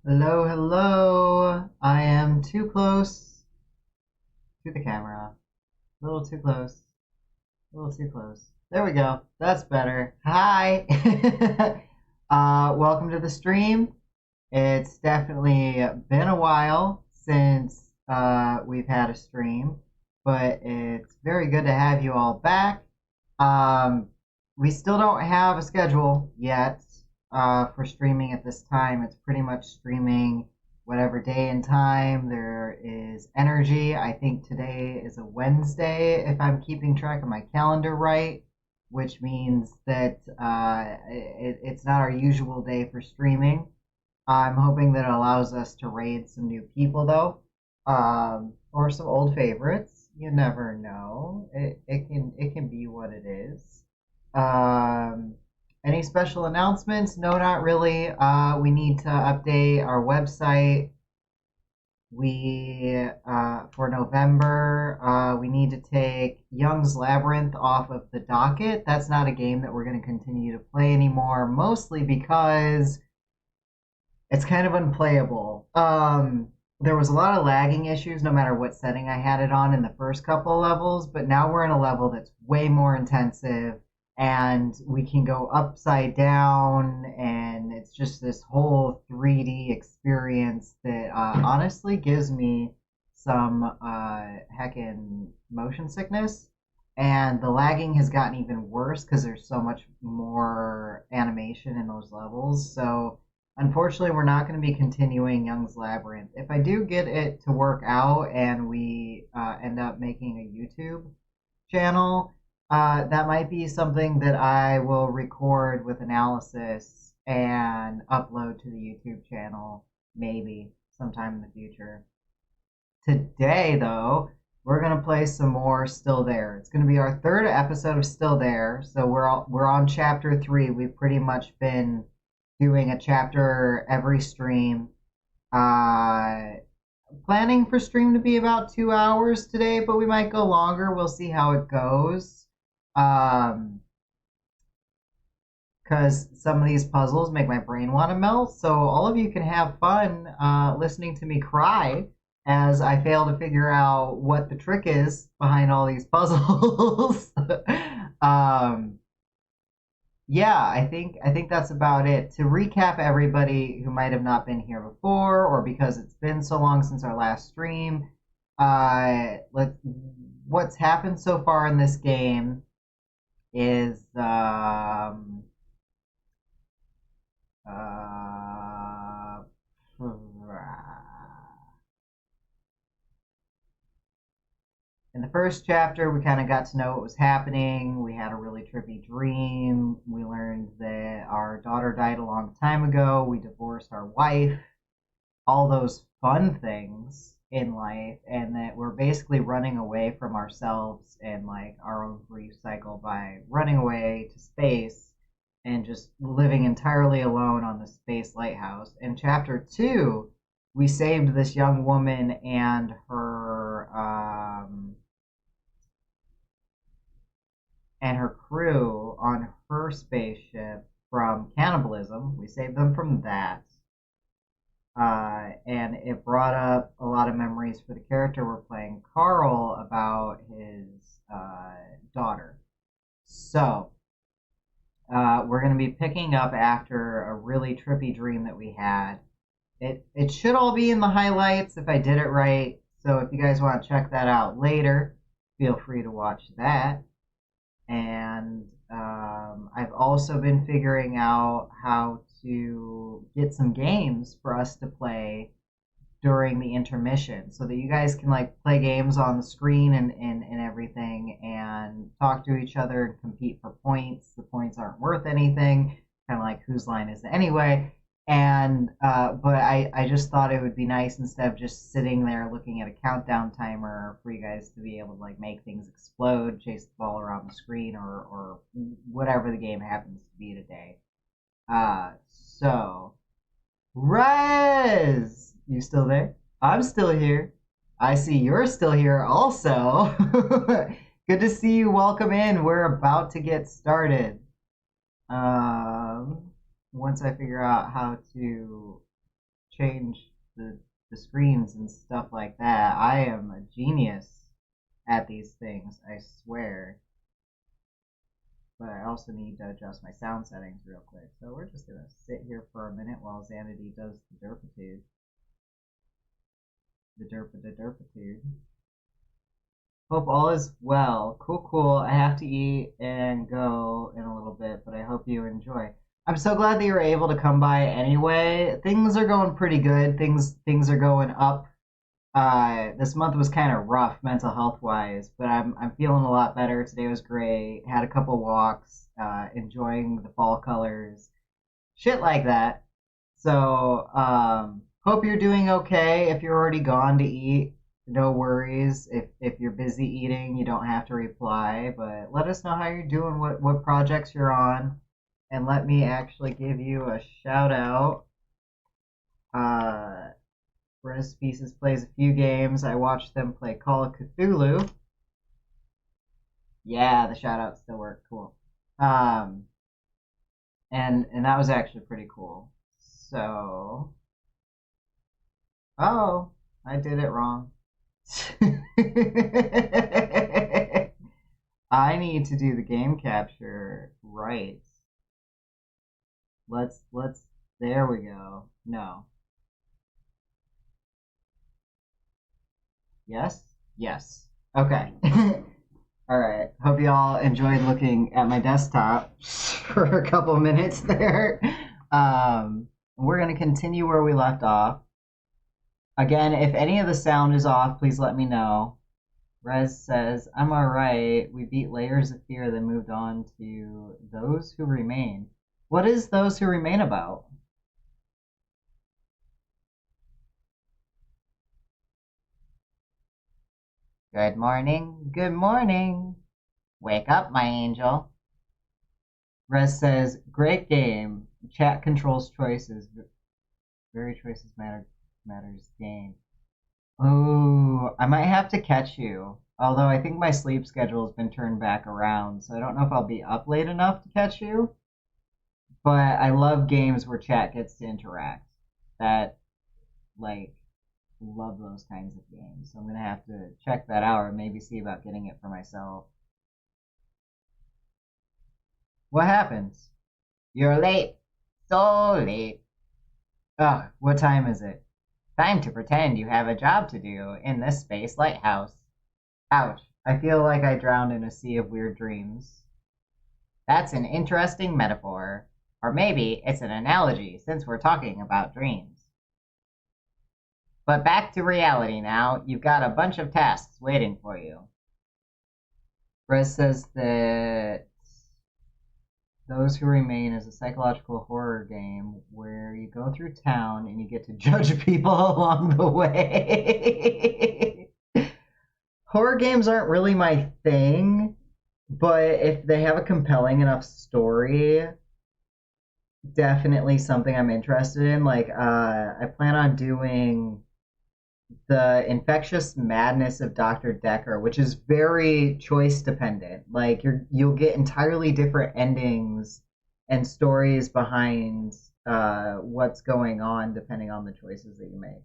Hello, hello. I am too close to the camera. A little too close. A little too close. There we go. That's better. Hi. Welcome to the stream. It's definitely been a while since we've had a stream, but it's very good to have you all back. Um, we still don't have a schedule yet for streaming at this time. It's pretty much streaming whatever day and time there is energy. I think today is a Wednesday, if I'm keeping track of my calendar right, which means that it's not our usual day for streaming. I'm hoping that it allows us to raid some new people, though, or some old favorites. You never know. It can be what it is. Um, any special announcements? No, not really. We need to update our website. We For November, we need to take Young's Labyrinth off of the docket. That's not a game that we're going to continue to play anymore, mostly because it's kind of unplayable. There was a lot of lagging issues no matter what setting I had it on in the first couple of levels, but now we're in a level that's way more intensive and we can go upside down, and it's just this whole 3D experience that honestly gives me some heckin' motion sickness. And the lagging has gotten even worse because there's so much more animation in those levels. So unfortunately, we're not going to be continuing Young's Labyrinth. If I do get it to work out and we end up making a YouTube channel, that might be something that I will record with analysis and upload to the YouTube channel maybe sometime in the future. Today, though, we're gonna play some more Still There. It's gonna be our third episode of Still There, so we're on chapter 3. We've pretty much been doing a chapter every stream. Uh, Planning for stream to be about 2 hours today, but we might go longer. We'll see how it goes. Because some of these puzzles make my brain want to melt. So all of you can have fun listening to me cry as I fail to figure out what the trick is behind all these puzzles. um, yeah, I think that's about it. To recap everybody who might have not been here before, or because it's been so long since our last stream, what's happened so far in this game is uh, in the first chapter, we kind of got to know what was happening. We had a really trippy dream. We learned that our daughter died a long time ago. We divorced our wife. All those fun things in life, and that we're basically running away from ourselves and like our own grief cycle by running away to space and just living entirely alone on the space lighthouse. In chapter 2, we saved this young woman and her crew on her spaceship from cannibalism. We saved them from that. And it brought up a lot of memories for the character we're playing, Carl, about his daughter. So, we're going to be picking up after a really trippy dream that we had. It should all be in the highlights if I did it right. So if you guys want to check that out later, feel free to watch that. And I've also been figuring out how to get some games for us to play during the intermission so that you guys can like play games on the screen and everything and talk to each other and compete for points. The points aren't worth anything, kind of like whose line is it anyway. And but I just thought it would be nice, instead of just sitting there looking at a countdown timer, for you guys to be able to like make things explode, chase the ball around the screen, or whatever the game happens to be today. So Rez, you still there? I'm still here. I see you're still here also. Good to see you. Welcome in. We're about to get started. Um, Once I figure out how to change the screens and stuff like that. I am a genius at these things, I swear. But I also need to adjust my sound settings real quick. So we're just gonna sit here for a minute while Xanady does the derpitude. The derpitude. Hope all is well. Cool, cool. I have to eat and go in a little bit, but I hope you enjoy. I'm so glad that you were able to come by anyway. Things are going pretty good. Things are going up. This month was kind of rough mental health wise, but I'm feeling a lot better. Today was great. Had a couple walks, enjoying the fall colors, shit like that. So hope you're doing okay. If you're already gone to eat, no worries. If you're busy eating, you don't have to reply. But let us know how you're doing, what projects you're on, and let me actually give you a shout out. Rest Pieces plays a few games. I watched them play Call of Cthulhu. Yeah, the shout outs still work. Cool. And that was actually pretty cool. So, oh, I did it wrong. I need to do the game capture right. Let's there we go. No. Yes? Yes. Okay. Alright. Hope you all enjoyed looking at my desktop for a couple minutes there. We're going to continue where we left off. Again, if any of the sound is off, please let me know. Rez says, I'm alright. We beat Layers of Fear, then moved on to Those Who Remain. What is Those Who Remain about? Good morning. Good morning. Wake up, my angel. Rez says, great game. Chat controls choices. Very choices matters game. Oh, I might have to catch you. Although I think my sleep schedule has been turned back around, so I don't know if I'll be up late enough to catch you. But I love games where chat gets to interact. That, like, love those kinds of games. So I'm going to have to check that out or maybe see about getting it for myself. What happens? You're late. So late. Ugh, what time is it? Time to pretend you have a job to do in this space lighthouse. Ouch, I feel like I drowned in a sea of weird dreams. That's an interesting metaphor. Or maybe it's an analogy since we're talking about dreams. But back to reality now. You've got a bunch of tasks waiting for you. Rez says that Those Who Remain is a psychological horror game where you go through town and you get to judge people along the way. Horror games aren't really my thing, but if they have a compelling enough story, definitely something I'm interested in. Like, I plan on doing The Infectious Madness of Dr. Decker, which is very choice dependent. Like, you'll get entirely different endings and stories behind what's going on depending on the choices that you make.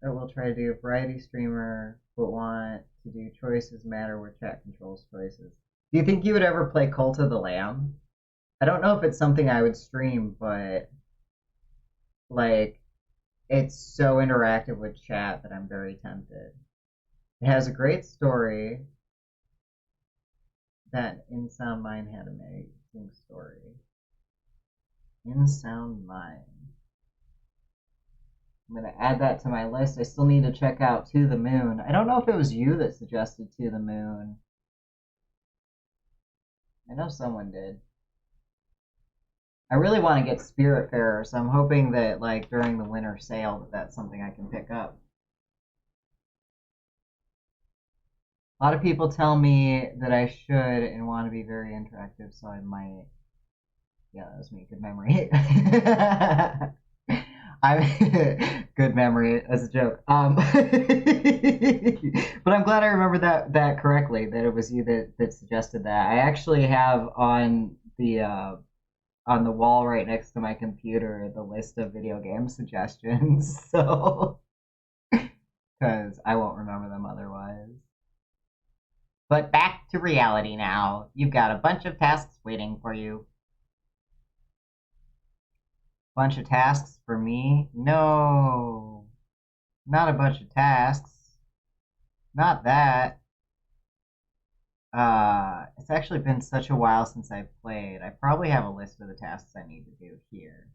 I will try to do a variety streamer, but want to do choices matter where chat controls choices. Do you think you would ever play Cult of the Lamb? I don't know if it's something I would stream, but like, it's so interactive with chat that I'm very tempted. It has a great story. That In Sound Mind had an amazing story. In Sound Mind. I'm going to add that to my list. I still need to check out To the Moon. I don't know if it was you that suggested To the Moon. I know someone did. I really want to get Spiritfarer, so I'm hoping that, like, during the winter sale, that's something I can pick up. A lot of people tell me that I should and want to be very interactive, so I might. Yeah, that was me. Good memory. Good memory as a joke. But I'm glad I remembered that correctly. That it was you that suggested that. I actually have on the on the wall right next to my computer the list of video game suggestions, so because I won't remember them otherwise. But back to reality now. You've got a bunch of tasks waiting for you. Bunch of tasks for me? No, not a bunch of tasks. Not that. It's actually been such a while since I've played. I probably have a list of the tasks I need to do here.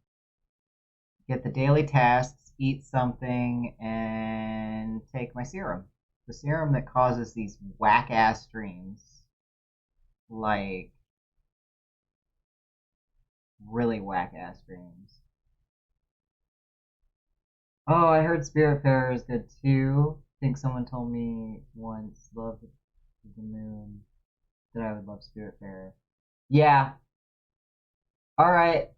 Get the daily tasks, eat something, and take my serum. The serum that causes these whack-ass dreams. Like, really whack-ass dreams. Oh, I heard Spiritfarer is good too. I think someone told me once, Love the Moon, that I would love Spiritfarer. Yeah. Alright.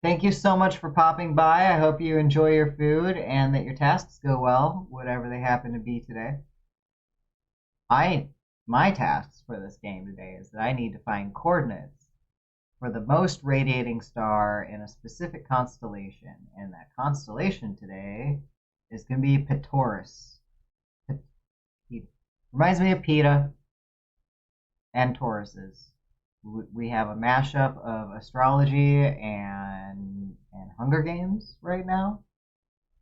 Thank you so much for popping by. I hope you enjoy your food and that your tasks go well, whatever they happen to be today. My tasks for this game today is that I need to find coordinates for the most radiating star in a specific constellation, and that constellation today is going to be Pitaurus. Reminds me of PETA and Tauruses. We have a mashup of astrology and Hunger Games right now.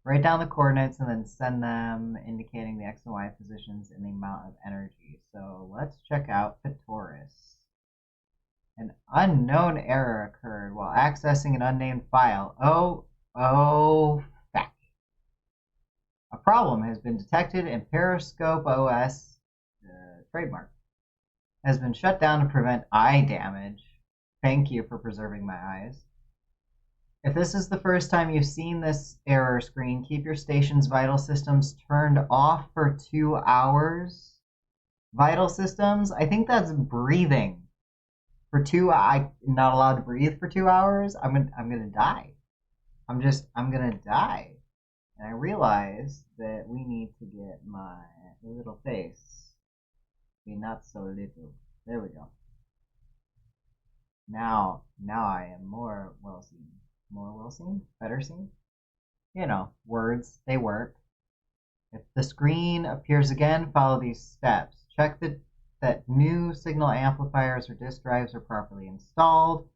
Write down the coordinates and then send them indicating the X and Y positions and the amount of energy. So let's check out Pitaurus. An unknown error occurred while accessing an unnamed file. Oh, fuck. A problem has been detected in Periscope OS trademark. Has been shut down to prevent eye damage. Thank you for preserving my eyes. If this is the first time you've seen this error screen, keep your station's vital systems turned off for 2 hours. Vital systems? I think that's breathing. I'm not allowed to breathe for 2 hours. I'm gonna die. I'm gonna die. And I realize that we need to get my little face be not so little. There we go. Now I am more well seen. More well seen? Better seen? You know, words, they work. If the screen appears again, follow these steps. Check that new signal amplifiers or disk drives are properly installed.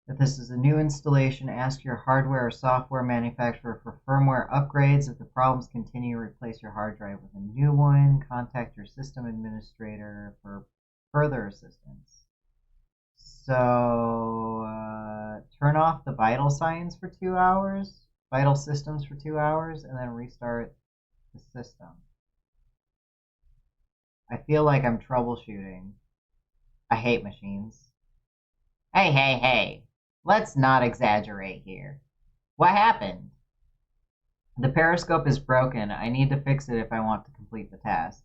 If this is a new installation, ask your hardware or software manufacturer for firmware upgrades. If the problems continue, replace your hard drive with a new one. Contact your system administrator for further assistance. So, turn off the vital signs for 2 hours, vital systems for 2 hours, and then restart the system. I feel like I'm troubleshooting. I hate machines. Hey. Let's not exaggerate here. What happened? The periscope is broken. I need to fix it if I want to complete the task.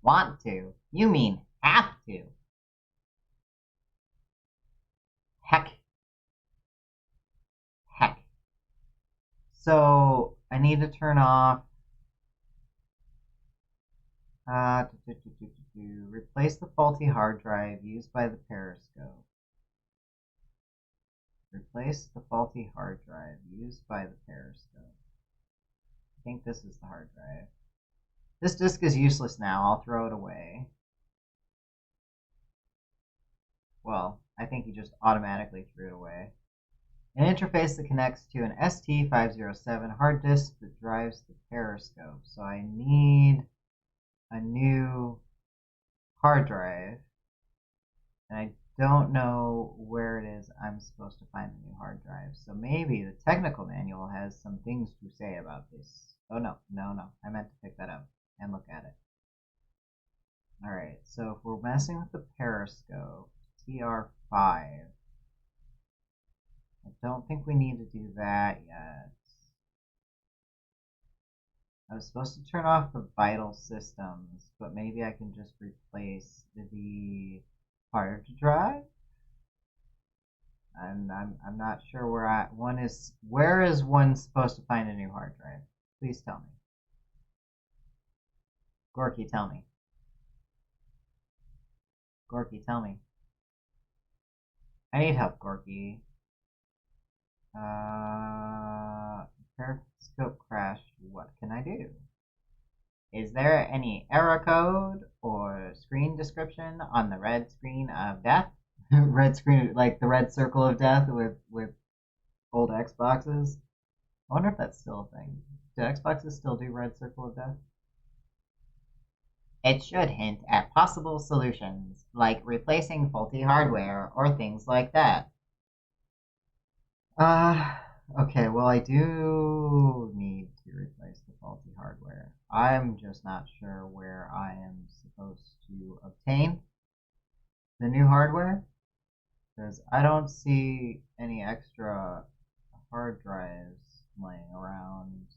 Want to? You mean have to. Heck. So, I need to turn off... replace the faulty hard drive used by the periscope. Replace the faulty hard drive used by the periscope. I think this is the hard drive. This disk is useless now. I'll throw it away. Well, I think he just automatically threw it away. An interface that connects to an ST507 hard disk that drives the periscope. So I need a new hard drive. And I don't know where it is I'm supposed to find the new hard drive. So maybe the technical manual has some things to say about this. Oh, no. I meant to pick that up and look at it. Alright, so if we're messing with the periscope, TR5. I don't think we need to do that yet. I was supposed to turn off the vital systems, but maybe I can just replace the hard drive? I'm not sure where where is one supposed to find a new hard drive? Please tell me. Gorky, tell me. Gorky, tell me. I need help, Gorky. Periscope crashed. What can I do? Is there any error code or screen description on the red screen of death? Red screen, like the red circle of death with old Xboxes. I wonder if that's still a thing. Do Xboxes still do red circle of death? It should hint at possible solutions, like replacing faulty hardware or things like that. Uh, okay, well, I do need to replace the faulty hardware. I'm just not sure where I am supposed to obtain the new hardware, because I don't see any extra hard drives laying around.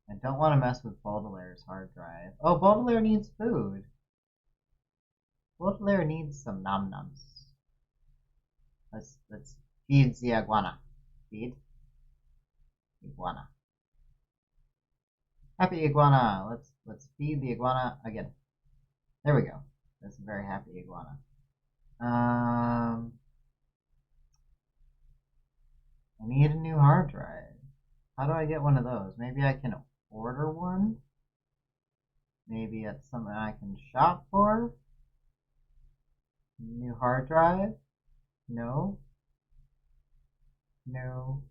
I don't want to mess with Baudelaire's hard drive. Oh, Baudelaire needs food. Baudelaire needs some nom noms. Let's feed the iguana. Feed iguana. Happy iguana. Let's feed the iguana again. There we go. That's a very happy iguana. I need a new hard drive. How do I get one of those? Maybe I can order one? Maybe it's something I can shop for? New hard drive? No. No.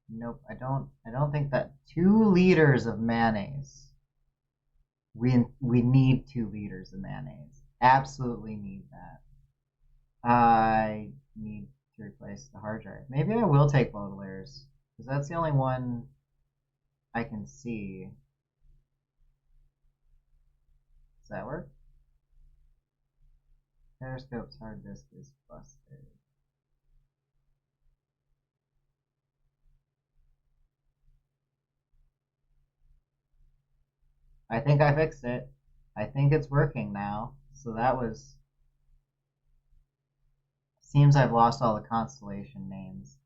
Nope. I don't think that 2 liters of mayonnaise. We need 2 liters of mayonnaise. Absolutely need that. I need to replace the hard drive. Maybe I will take Baudelaire's, because that's the only one I can see. Does that work? Periscope's hard disk is busted. I think I fixed it. I think it's working now. So that was... Seems I've lost all the constellation names.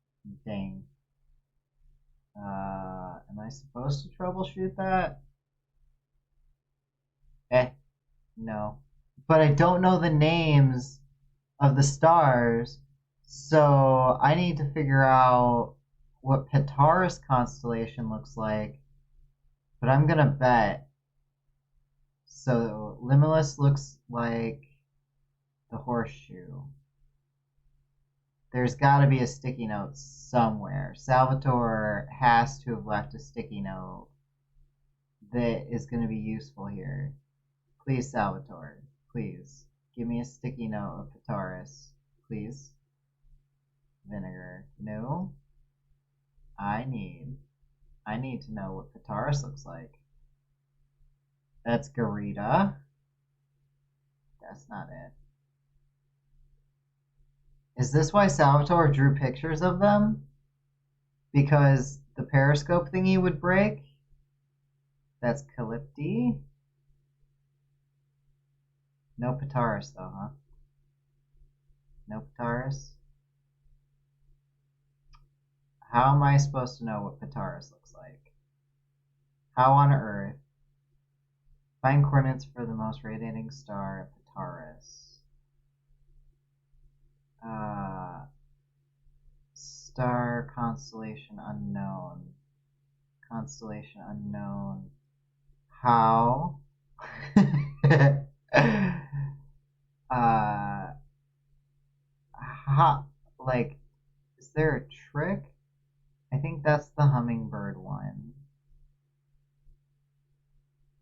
Dang. Am I supposed to troubleshoot that? No. But I don't know the names of the stars, so I need to figure out what Pitaris constellation looks like. But I'm gonna bet. So Limitless looks like the horseshoe. There's got to be a sticky note somewhere. Salvatore has to have left a sticky note that is going to be useful here. Please, Salvatore, please give me a sticky note of Pitaris, please. Vinegar, no. I need to know what Pitaris looks like. That's Garita. That's not it. Is this why Salvatore drew pictures of them? Because the periscope thingy would break? That's Calypti. No Pitaris though, huh? No Pitaris? How am I supposed to know what Pitaris looks like? How on earth? Find coordinates for the most radiating star at Pitaris. Star constellation unknown. Constellation unknown. How? How? Like, is there a trick? I think that's the hummingbird one.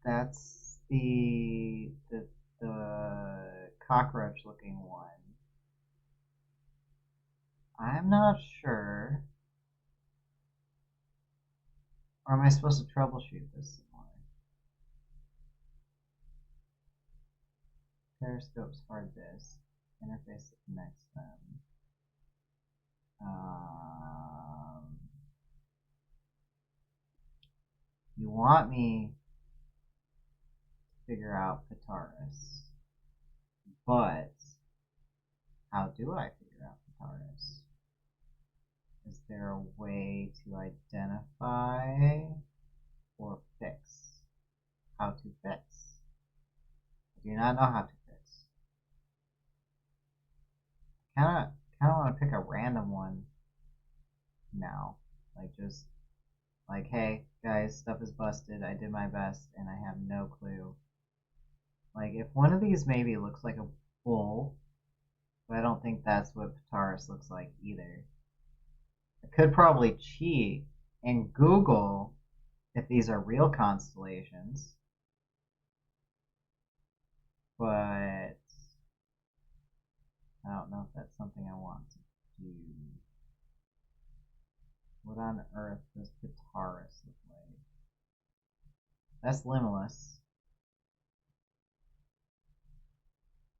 That's the cockroach looking one. I'm not sure. Or am I supposed to troubleshoot this some more? Periscope's hard disk. Interface that connects them. You want me to figure out Pitaris, but how do I figure out Pitaris? Is there a way to identify or fix? How to fix? I do not know how to fix. now. Like, just like, hey, guys, stuff is busted. I did my best, and I have no clue. Like, if one of these maybe looks like a bull, but I don't think that's what Ptaris looks like either. I could probably cheat and Google if these are real constellations, but I don't know if that's something I want to do. What on earth does Ptaris look like? That's limitless.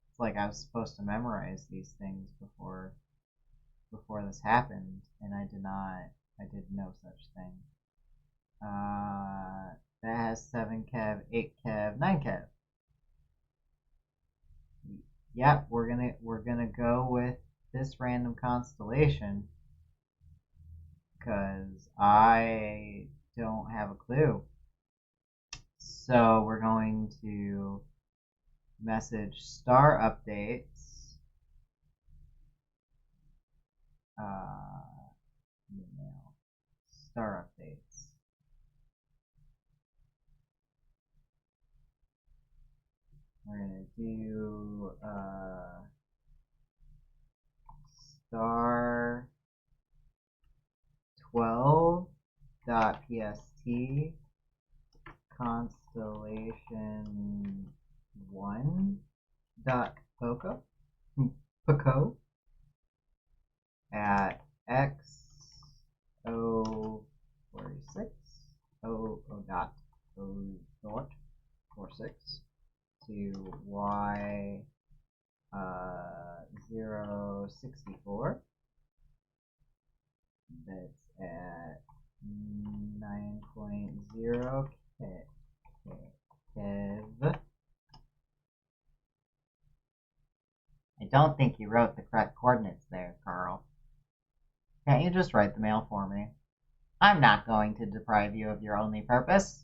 It's like I was supposed to memorize these things before this happened, and I did not. I did no such thing. That has 7 kev, 8 kev, 9 kev. Yep, we're gonna go with this random constellation because I don't have a clue. So we're going to message star updates. Email star updates. We're gonna do star 12.pst constellation 1.poco at x046 dot 46 to y 064. That's at 9.0 kev. I don't think you wrote the correct coordinates there, Carl. Can't you just write the mail for me? I'm not going to deprive you of your only purpose.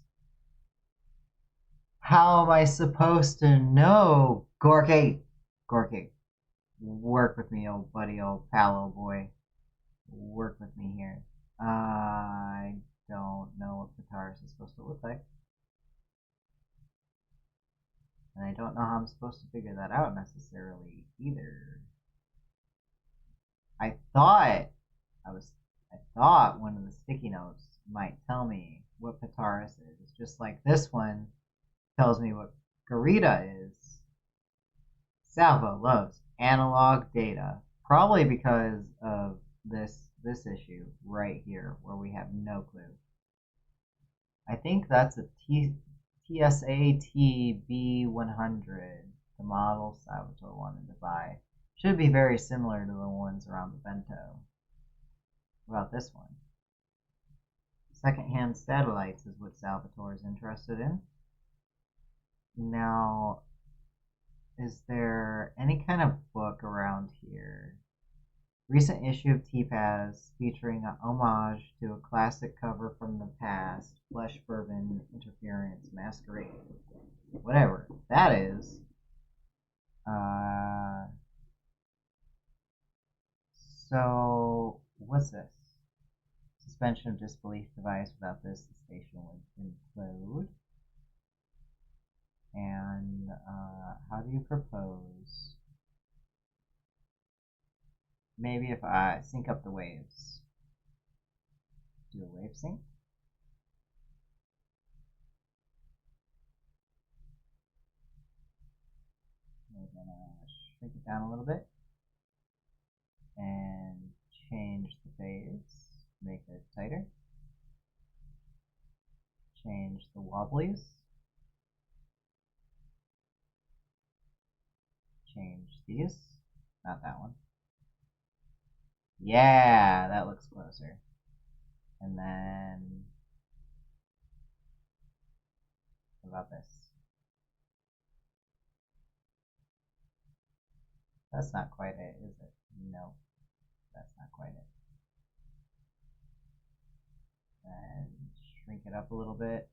How am I supposed to know? Gorky! Gorky, work with me, old buddy, old pal, old boy. Work with me here. I don't know what Ptaris is supposed to look like. And I don't know how I'm supposed to figure that out necessarily either. I thought one of the sticky notes might tell me what Ptaris is, just like this one tells me what Garita is. Salvo loves analog data, probably because of this issue right here where we have no clue. I think that's a TSA TB100, the model Salvatore wanted to buy. Should be very similar to the ones around the bento. What about this one? Secondhand satellites is what Salvatore is interested in. Now, is there any kind of book around here? Recent issue of T-Paz featuring an homage to a classic cover from the past, Flesh Bourbon Interference Masquerade. Whatever that is. So, what's this? Suspension of disbelief device. Without this, the station would implode. And how do you propose? Maybe if I sync up the waves. Do a wave sync. We're gonna shrink it down a little bit and change the phase, make it tighter. Change the wobblies. Change these. Not that one. Yeah, that looks closer. And then, what about this? That's not quite it, is it? No, that's not quite it. And shrink it up a little bit.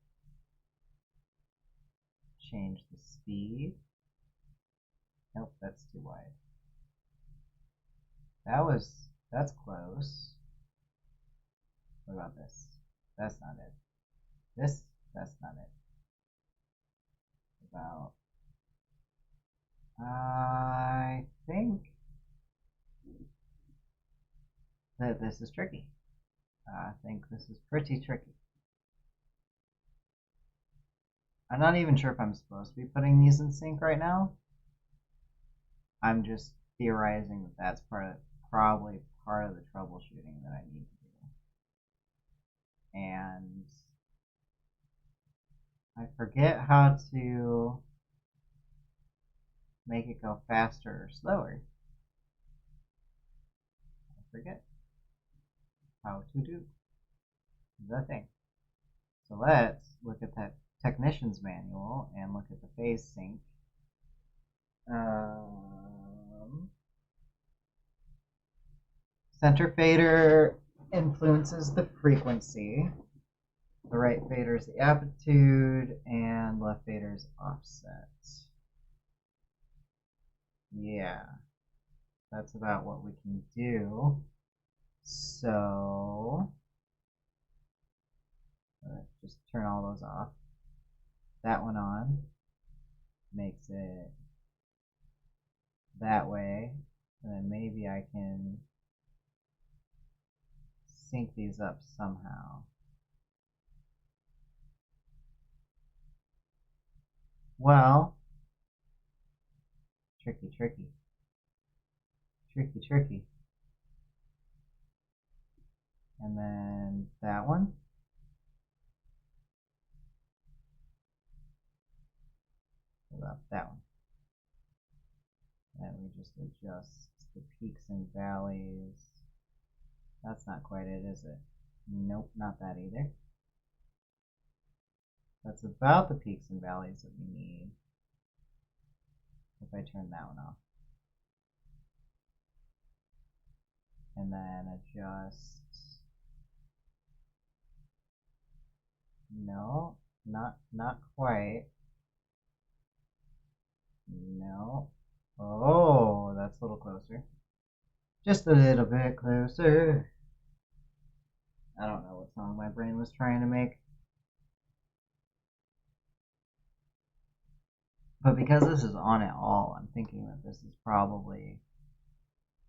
Change the speed. Nope, that's too wide. That's close. What about this? That's not it. This? That's not it. About... I think that this is tricky. I think this is pretty tricky. I'm not even sure if I'm supposed to be putting these in sync right now. I'm just theorizing that that's probably part of the troubleshooting that I need to do. And I forget how to make it go faster or slower. I forget how to do the thing. So let's look at that technician's manual and look at the phase sync. Center fader influences the frequency. The right fader is the amplitude, and left fader is offset. Yeah, that's about what we can do. So let's just turn all those off. That one on makes it that way, and then maybe I can sync these up somehow. Well, tricky. And then that one. What about that one? And we just adjust the peaks and valleys. That's not quite it, is it? Nope, not that either. That's about the peaks and valleys that we need. If I turn that one off. And then adjust. No, not quite. No. Oh, that's a little closer. Just a little bit closer. I don't know what song my brain was trying to make. But because this is on it all, I'm thinking that this is probably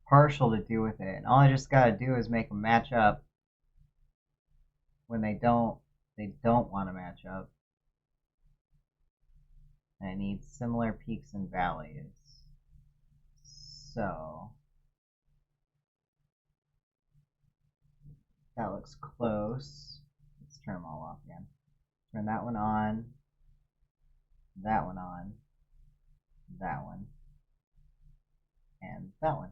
partial to do with it. And all I just gotta do is make them match up when they don't want to match up. And I need similar peaks and valleys. So that looks close. Let's turn them all off again. Turn that one on, that one on, that one, and that one.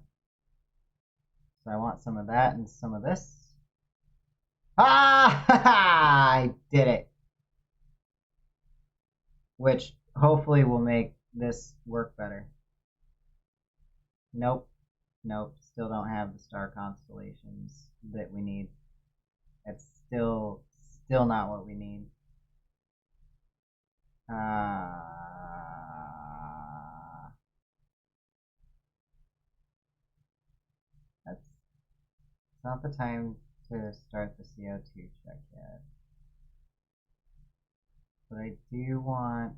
So I want some of that and some of this. Ah! I did it! Which hopefully will make this work better. Nope. Still don't have the star constellations that we need. It's still not what we need. That's not the time to start the CO2 check yet. But I do want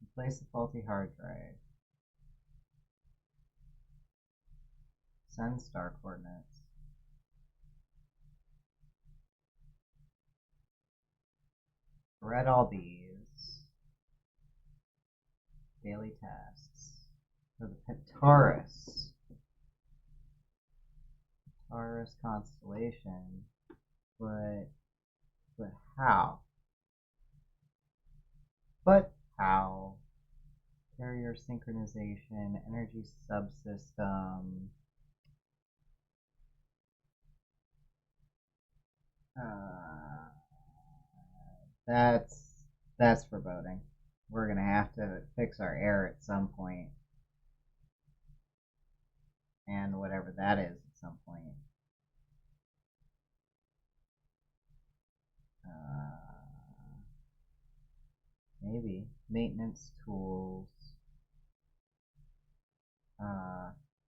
replace the faulty hard drive. Send star coordinates. Read all these. Daily tasks. For the Pentaurus. Taurus constellation. But how? But how? Carrier synchronization, energy subsystem. That's foreboding. We're gonna have to fix our error at some point, and whatever that is at some point. Maybe maintenance tools.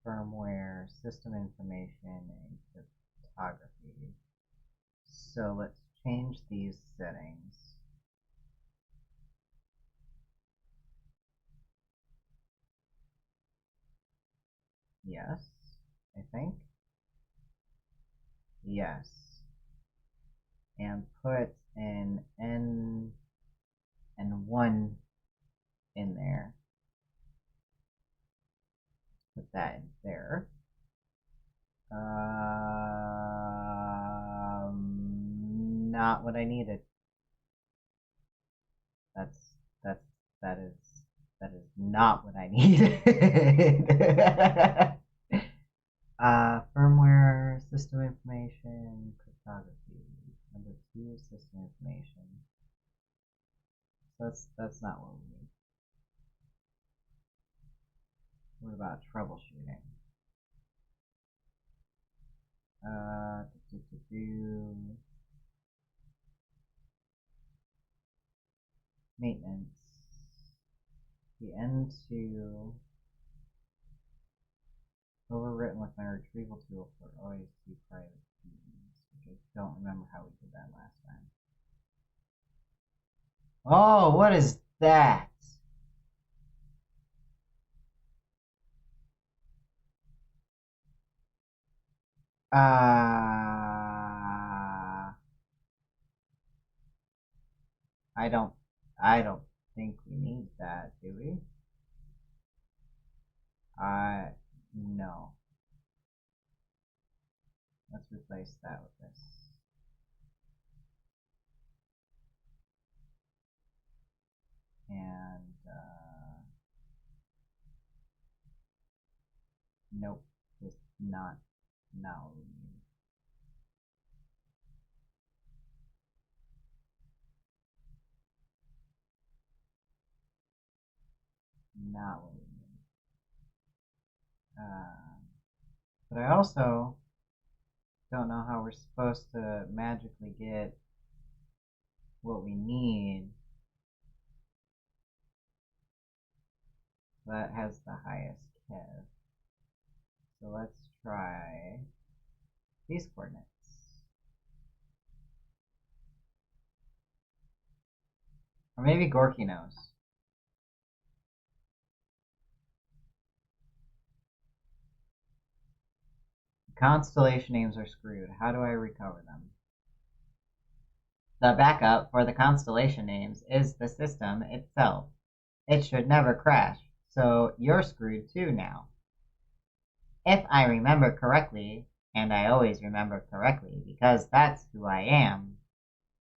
firmware, system information, and cryptography. So let's change these settings. Yes, I think. Yes. And put an N and 1 in there. Put that in there. Not what I needed. That is not what I needed. Firmware, system information, cryptography. Number 2, system information. So that's not what we need. What about troubleshooting? Maintenance. The N2 overwritten with my retrieval tool for OAC private keys, which I don't remember how we did that last time. Oh, what is that? I don't think we need that, do we? No. Let's replace that with this. And, nope, just not what we need. Not what we need. But I also don't know how we're supposed to magically get what we need that has the highest kev. So let's try these coordinates. Or maybe Gorky knows. Constellation names are screwed. How do I recover them? The backup for the constellation names is the system itself. It should never crash, so you're screwed too now. If I remember correctly, and I always remember correctly because that's who I am,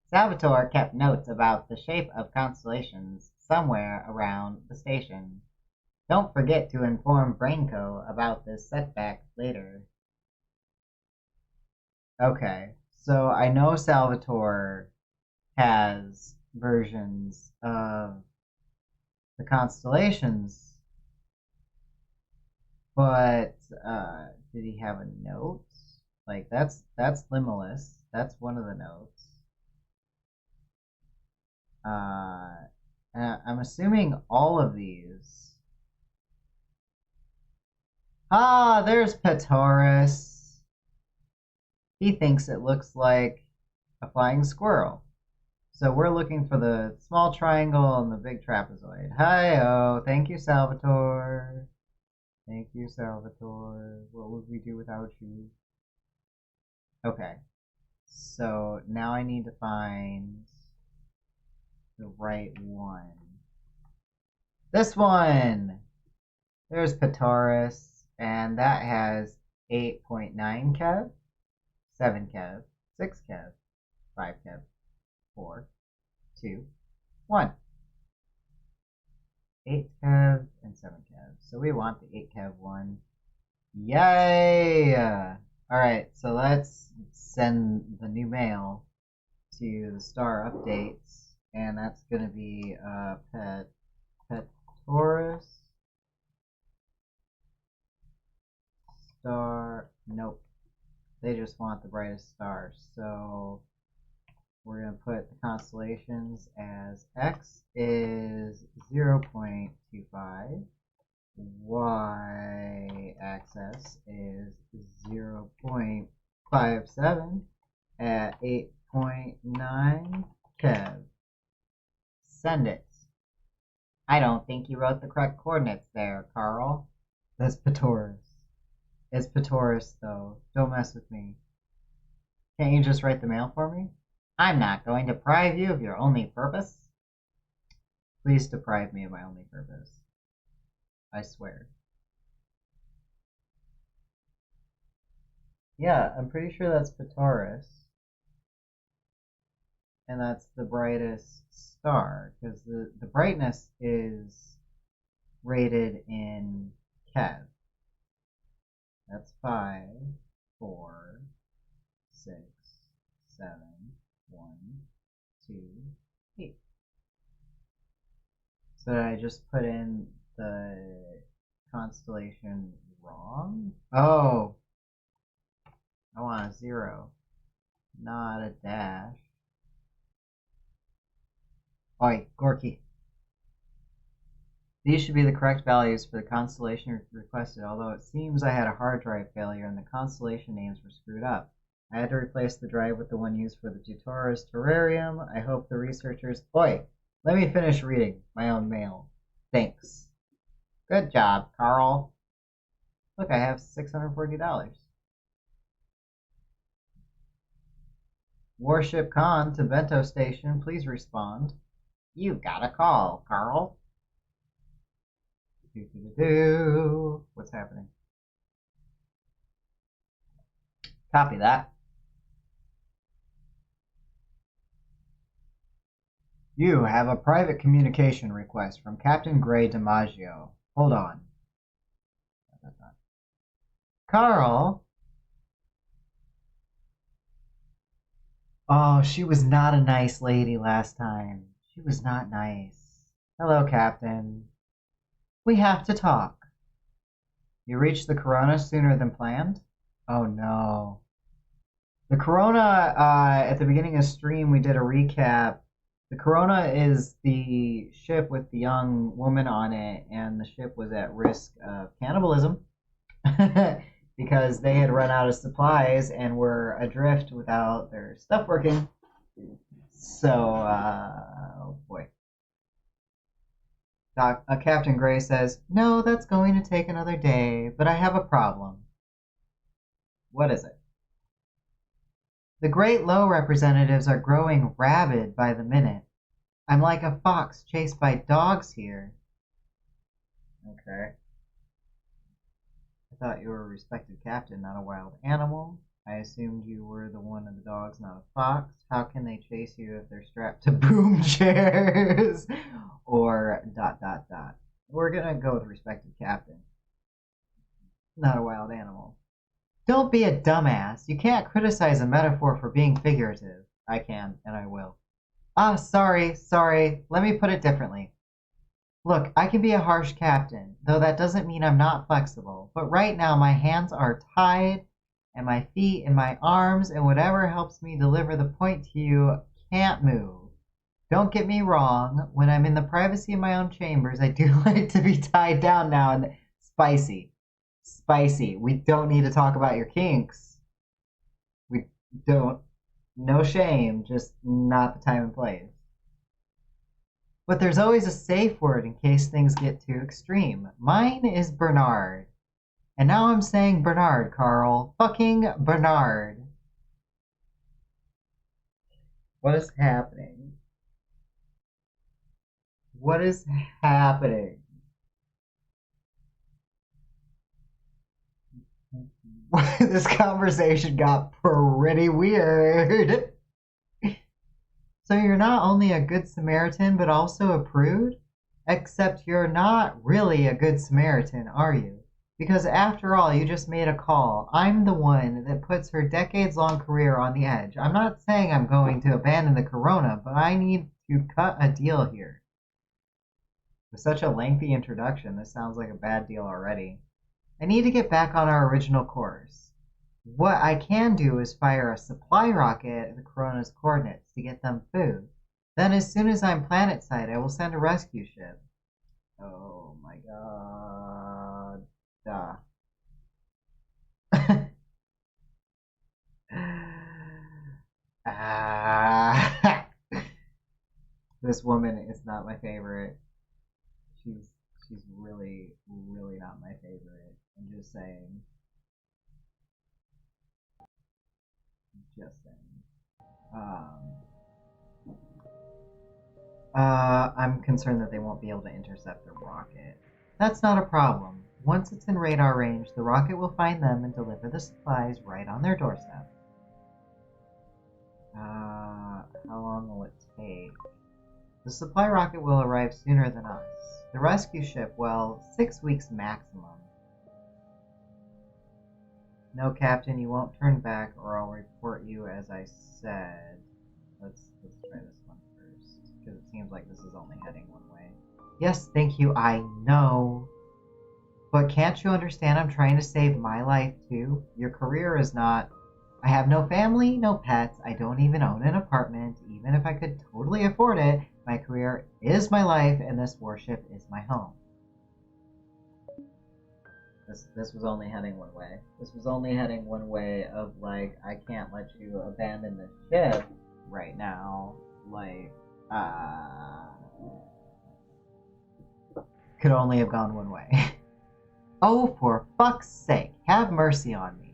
Salvatore kept notes about the shape of constellations somewhere around the station. Don't forget to inform Brainco about this setback later. Okay, so I know Salvatore has versions of the constellations, but did he have a note? Like that's Limitless. That's one of the notes. I'm assuming all of these. Ah, there's Petaurus. He thinks it looks like a flying squirrel. So we're looking for the small triangle and the big trapezoid. Hi-oh, thank you, Salvatore. Thank you, Salvatore. What would we do without you? Okay, so now I need to find the right one. This one! There's Petaurus, and that has 8.9 kev, 7 kev, 6 kev, 5 kev, 4, 2, 1. 8 kev and 7 kev. So we want the 8 kev one. Yay! Alright, so let's send the new mail to the star updates, and that's going to be Petaurus star. Nope, they just want the brightest star. So we're going to put the constellations as x is 0.25, y-axis is 0.57 at 8.9 kev. Send it. I don't think you wrote the correct coordinates there, Carl. That's Patoris. It's Patoris, though. Don't mess with me. Can't you just write the mail for me? I'm not going to deprive you of your only purpose. Please deprive me of my only purpose. I swear. Yeah, I'm pretty sure that's Patoris. And that's the brightest star, because the brightness is rated in Kev. That's 5, 4, 6, 7, 1, 2, 8. So did I just put in the constellation wrong? Oh, I want a 0, not a dash. Oi, Gorky. These should be the correct values for the constellation requested, although it seems I had a hard drive failure and the constellation names were screwed up. I had to replace the drive with the one used for the Tutora's terrarium. I hope the researchers... Oi! Let me finish reading my own mail. Thanks. Good job, Carl. Look, I have $640. Warship Khan to Bento Station, please respond. You got a call, Carl. What's happening? Copy that. You have a private communication request from Captain Gray DiMaggio. Hold on. Carl? Oh, she was not a nice lady last time. She was not nice. Hello, Captain. We have to talk. You reached the Corona sooner than planned? Oh no. The Corona, at the beginning of stream, we did a recap. The Corona is the ship with the young woman on it, and the ship was at risk of cannibalism because they had run out of supplies and were adrift without their stuff working. So, oh boy. Captain Gray says, no, that's going to take another day, but I have a problem. What is it? The Great Low representatives are growing rabid by the minute. I'm like a fox chased by dogs here. Okay. I thought you were a respected captain, not a wild animal. I assumed you were the one of the dogs, not a fox. How can they chase you if they're strapped to boom chairs? Or ... We're gonna go with respected captain. Not a wild animal. Don't be a dumbass. You can't criticize a metaphor for being figurative. I can, and I will. Ah, sorry. Let me put it differently. Look, I can be a harsh captain, though that doesn't mean I'm not flexible. But right now my hands are tied, and my feet and my arms and whatever helps me deliver the point to you can't move. Don't get me wrong, when I'm in the privacy of my own chambers, I do like to be tied down now and spicy. We don't need to talk about your kinks. We don't. No shame, just not the time and place. But there's always a safe word in case things get too extreme. Mine is Bernard. And now I'm saying Bernard, Carl. Fucking Bernard. What is happening? What is happening? This conversation got pretty weird. So you're not only a good Samaritan, but also a prude? Except you're not really a good Samaritan, are you? Because after all, you just made a call. I'm the one that puts her decades-long career on the edge. I'm not saying I'm going to abandon the Corona, but I need to cut a deal here. With such a lengthy introduction, this sounds like a bad deal already. I need to get back on our original course. What I can do is fire a supply rocket at the Corona's coordinates to get them food. Then as soon as I'm planetside, I will send a rescue ship. Oh my god. Duh. Ah. This woman is not my favorite. She's she's really, really not my favorite. I'm just saying. Just saying. Um, I'm concerned that they won't be able to intercept the rocket. That's not a problem. Once it's in radar range, the rocket will find them and deliver the supplies right on their doorstep. How long will it take? The supply rocket will arrive sooner than us. The rescue ship, well, 6 weeks maximum. No, Captain, you won't turn back or I'll report you as I said. Let's try this one first, because it seems like this is only heading one way. Yes, thank you, I know. But can't you understand I'm trying to save my life too? Your career is not... I have no family, no pets, I don't even own an apartment. Even if I could totally afford it, my career is my life and this warship is my home. This was only heading one way. This was only heading one way of like, I can't let you abandon the ship right now. Like, could only have gone one way. Oh, for fuck's sake, have mercy on me.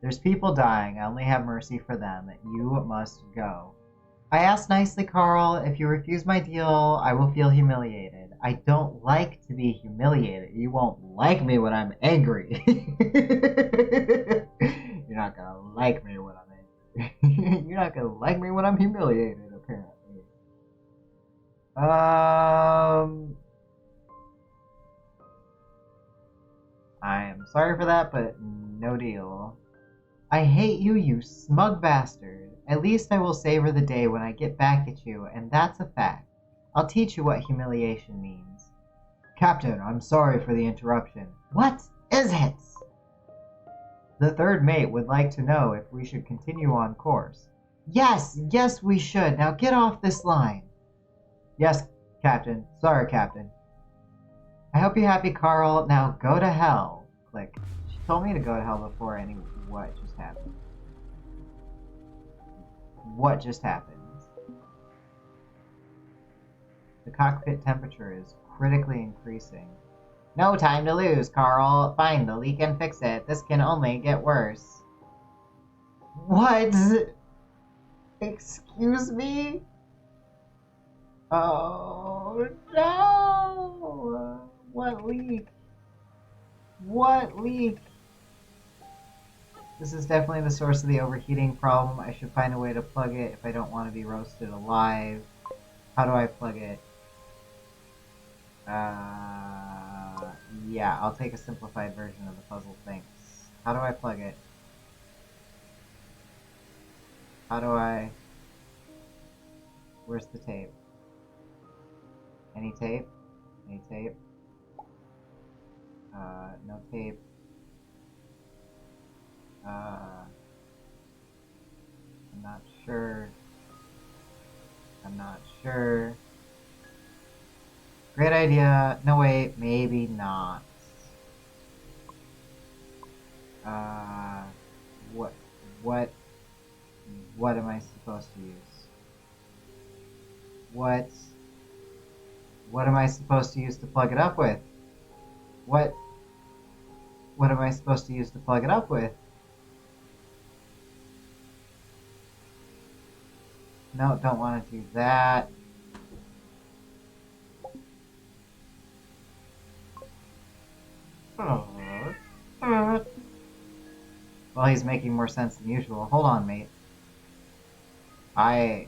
There's people dying, I only have mercy for them. You must go. I asked nicely, Carl. If you refuse my deal, I will feel humiliated. I don't like to be humiliated. You won't like me when I'm angry. You're not gonna like me when I'm angry. You're not gonna like me when I'm humiliated, apparently. I'm sorry for that, but no deal. I hate you, you smug bastard. At least I will savor the day when I get back at you, and that's a fact. I'll teach you what humiliation means. Captain, I'm sorry for the interruption. What is it? The third mate would like to know if we should continue on course. Yes, yes we should. Now get off this line. Yes, Captain. Sorry, Captain. I hope you're happy, Carl. Now go to hell. Click. She told me to go to hell before any... What just happened? What just happened? The cockpit temperature is critically increasing. No time to lose, Carl. Find the leak and fix it. This can only get worse. What? Excuse me? Oh, no! What leak? What leak? This is definitely the source of the overheating problem. I should find a way to plug it if I don't want to be roasted alive. How do I plug it? Yeah, I'll take a simplified version of the puzzle, thanks. How do I plug it? How do I... Where's the tape? Any tape? Any tape? No tape. I'm not sure. I'm not sure. Great idea. No, wait, maybe not. What, what, what am I supposed to use? What am I supposed to use to plug it up with? What am I supposed to use to plug it up with? No, don't want to do that. Well, he's making more sense than usual. Hold on, mate. I'm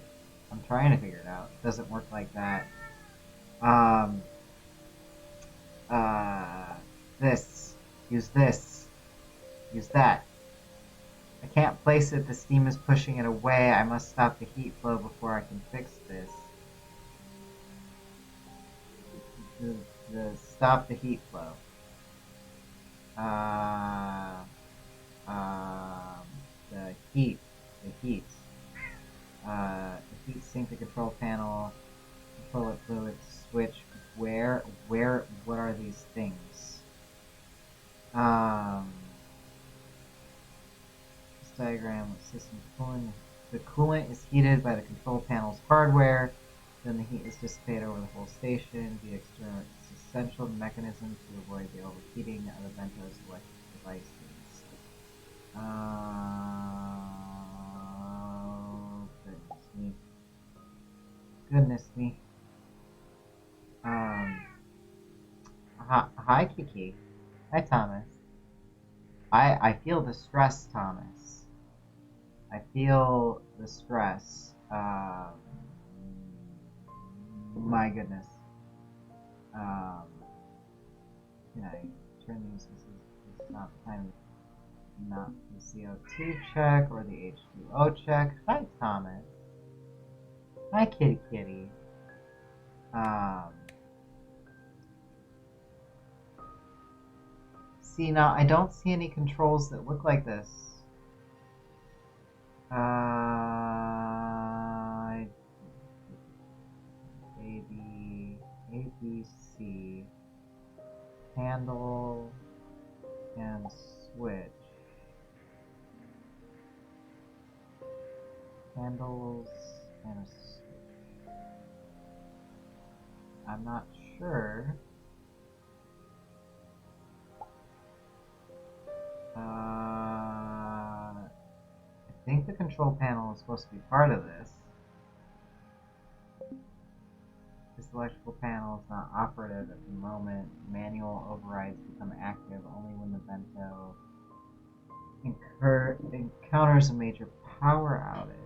trying to figure it out. It doesn't work like that. This. Use this. Use that. I can't place it. The steam is pushing it away. I must stop the heat flow before I can fix this. Stop the heat flow. The heat. The heat sink, the control panel. Control it fluid switch. What are these things? This diagram of system cooling. The coolant is heated by the control panel's hardware. Then the heat is dissipated over the whole station. The external is essential mechanism to avoid the overheating of the Vento's electric devices. Goodness me. Goodness me. Hi, Kiki. Hi, Thomas. I feel the stress, Thomas. I feel the stress. My goodness. Can I turn these? This is not the time. Not the CO2 check or the H2O check. Hi, Thomas. Hi, kitty kitty. See, now I don't see any controls that look like this. A, B, C. Handle and switch. Handles and a switch. I'm not sure. I think the control panel is supposed to be part of this. This electrical panel is not operative at the moment. Manual overrides become active only when the Vento encounters a major power outage.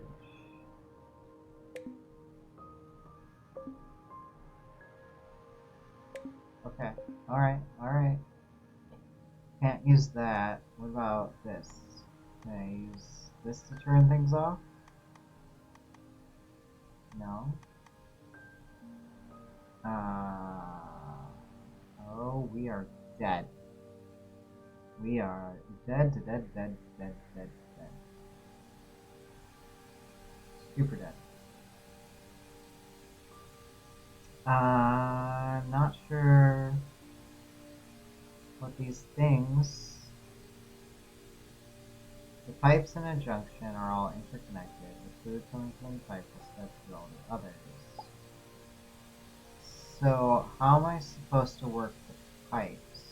Okay, alright. Can't use that. What about this? Can I use this to turn things off? No. Oh, we are dead. We are dead. Super dead. Not sure what these things. The pipes in a junction are all interconnected. The fluid coming from the pipe will spread through all the others. So, how am I supposed to work the pipes?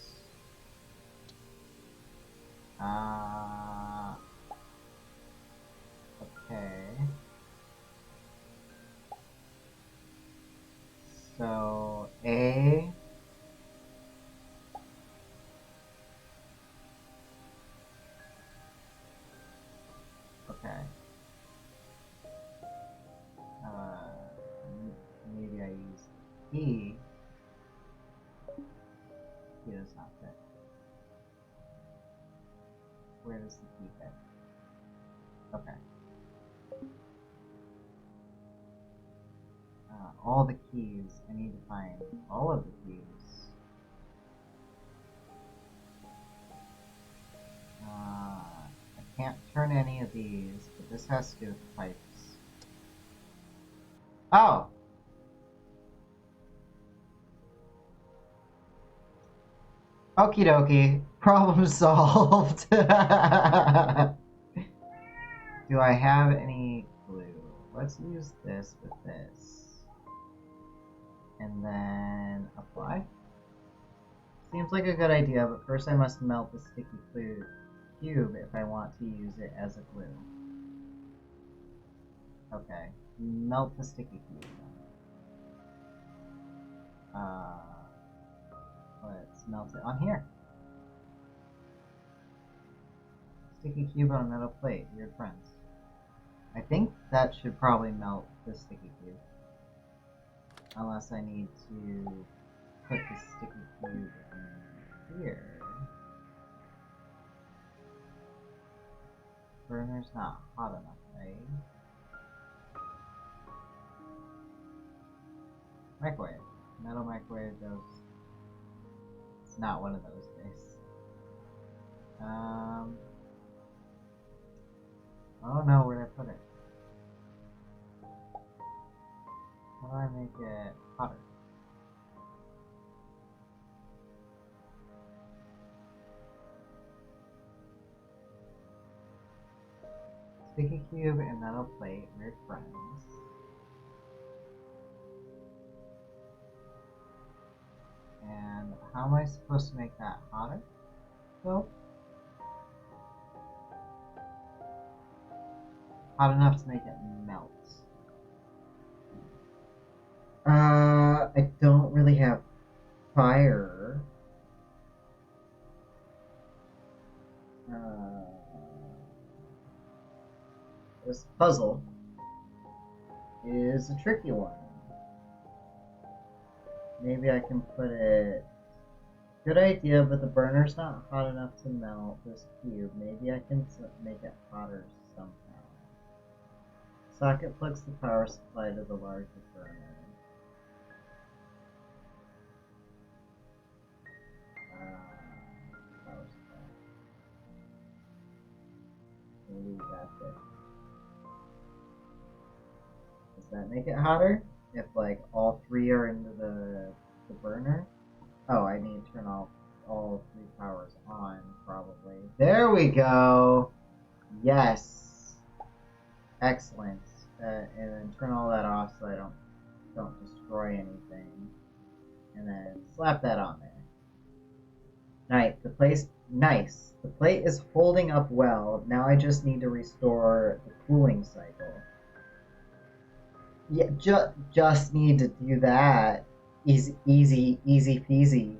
Okay. So, A. Okay. Maybe I use E. E does not fit. Where does the key fit? Okay. All the keys. I need to find all of the keys. I can't turn any of these, but this has to do with the pipes. Oh! Okie dokie. Problem solved. Do I have any glue? Let's use this with this. And then apply. Seems like a good idea, but first I must melt the sticky cube if I want to use it as a glue. Okay. Melt the sticky cube. Let's melt it on here. Sticky cube on a metal plate. Weird friends. I think that should probably melt the sticky cube. Unless I need to put the sticky cube in here. Burner's not hot enough, right? Microwave. Metal microwave goes. It's not one of those days. Oh no, where'd I put it? How do I make it hotter. Sticky cube and metal plate, weird friends. And how am I supposed to make that hotter? So, hot enough to make it melt. I don't really have fire. This puzzle is a tricky one. Maybe I can put it... Good idea, but the burner's not hot enough to melt this cube. Maybe I can make it hotter somehow. Socket plugs the power supply to the larger burner. Power supply. Maybe that's it. Does that make it hotter? If like all three are into the burner? Oh, I need to turn off all three powers on, probably. There we go! Yes! Excellent. And then turn all that off so I don't destroy anything. And then slap that on there. Nice. Nice. The plate is holding up well. Now I just need to restore the cooling cycle. Yeah, just need to do that. Easy peasy.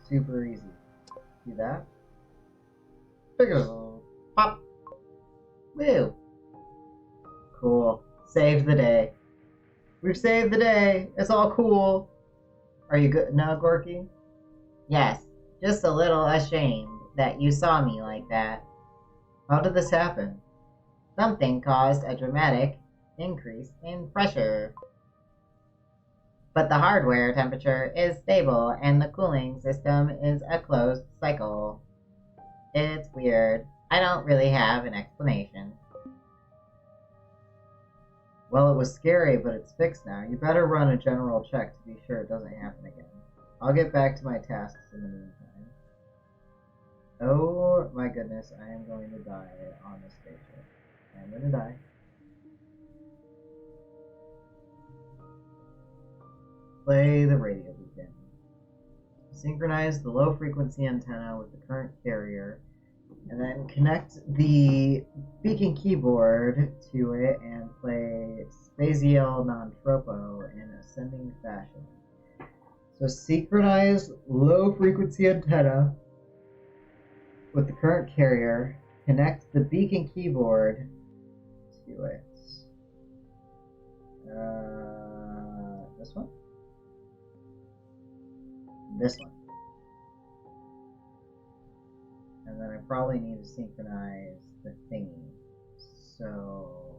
Super easy. Do that. Pop. Woo. Cool. Saved the day. We've saved the day. It's all cool. Are you good now, Gorky? Yes. Just a little ashamed that you saw me like that. How did this happen? Something caused a dramatic increase in pressure. But the hardware temperature is stable and the cooling system is a closed cycle. It's weird. I don't really have an explanation. Well, it was scary, but it's fixed now. You better run a general check to be sure it doesn't happen again. I'll get back to my tasks in the meantime. Oh my goodness, I am going to die on this spaceship. I'm going to die. Play the radio beacon. Synchronize the low frequency antenna with the current carrier, and then connect the beacon keyboard to it and play Spatial Non-Tropo in ascending fashion. So synchronize low frequency antenna with the current carrier, connect the beacon keyboard to it. This one? This one. And then I probably need to synchronize the thingy. So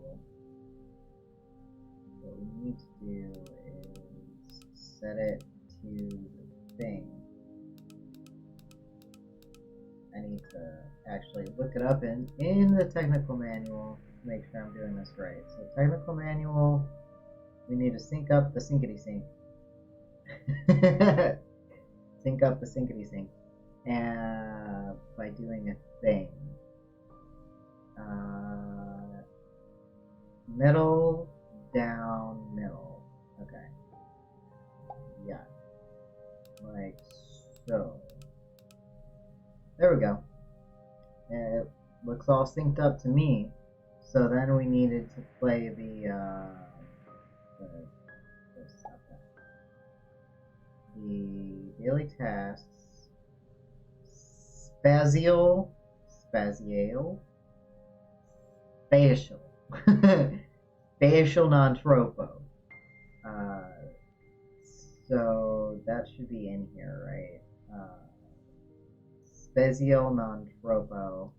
what we need to do is set it to the thing. I need to actually look it up in the technical manual to make sure I'm doing this right. So technical manual, we need to sync up the syncity sync. Sync up the syncity sync. And by doing a thing. Middle, down, middle. Okay. Yeah. Like so. There we go. It looks all synced up to me. So then we needed to play the daily tasks. Spatial. Spatial non-tropo. So that should be in here, right? Spatial non-tropo.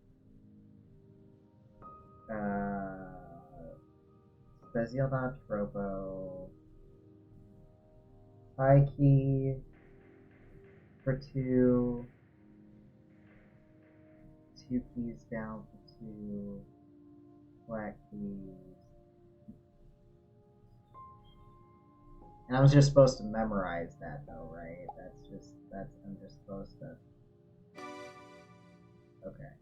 Spatial non-tropo. High key for 2. 2 keys down for 2. Black keys. And I was just supposed to memorize that though, right? I'm just supposed to. Okay.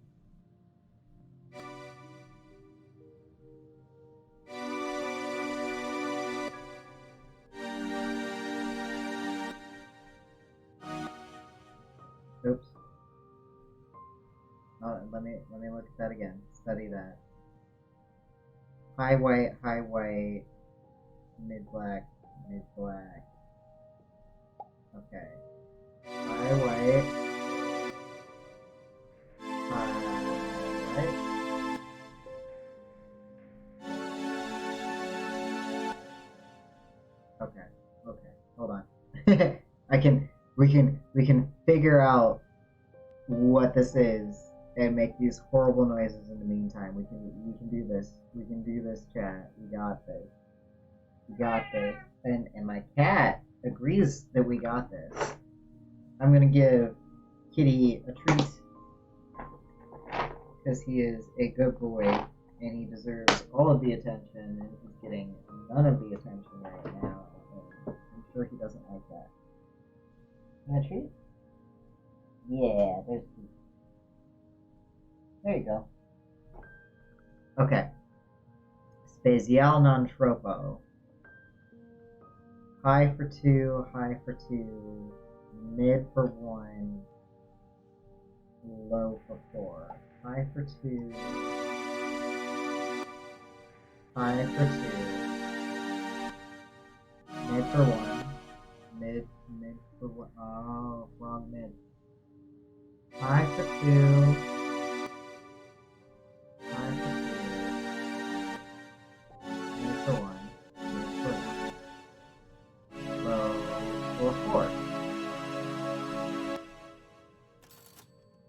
Oops. Let me look at that again. Study that. High white, mid black. Okay. High white, Okay. Hold on. We can figure out what this is and make these horrible noises in the meantime. We can do this. We can do this, chat. We got this. And my cat agrees that we got this. I'm gonna give Kitty a treat because he is a good boy and he deserves all of the attention, and he's getting none of the attention right now. I'm sure he doesn't like that. You want a treat? Yeah, there's treat. There you go. Okay. Spatial non troppo. High for 2, mid for 1, low for 4. High for 2, high for 2, mid for 1, mid for 1. Oh, wrong mid. High for 2, high for 2, mid for 1.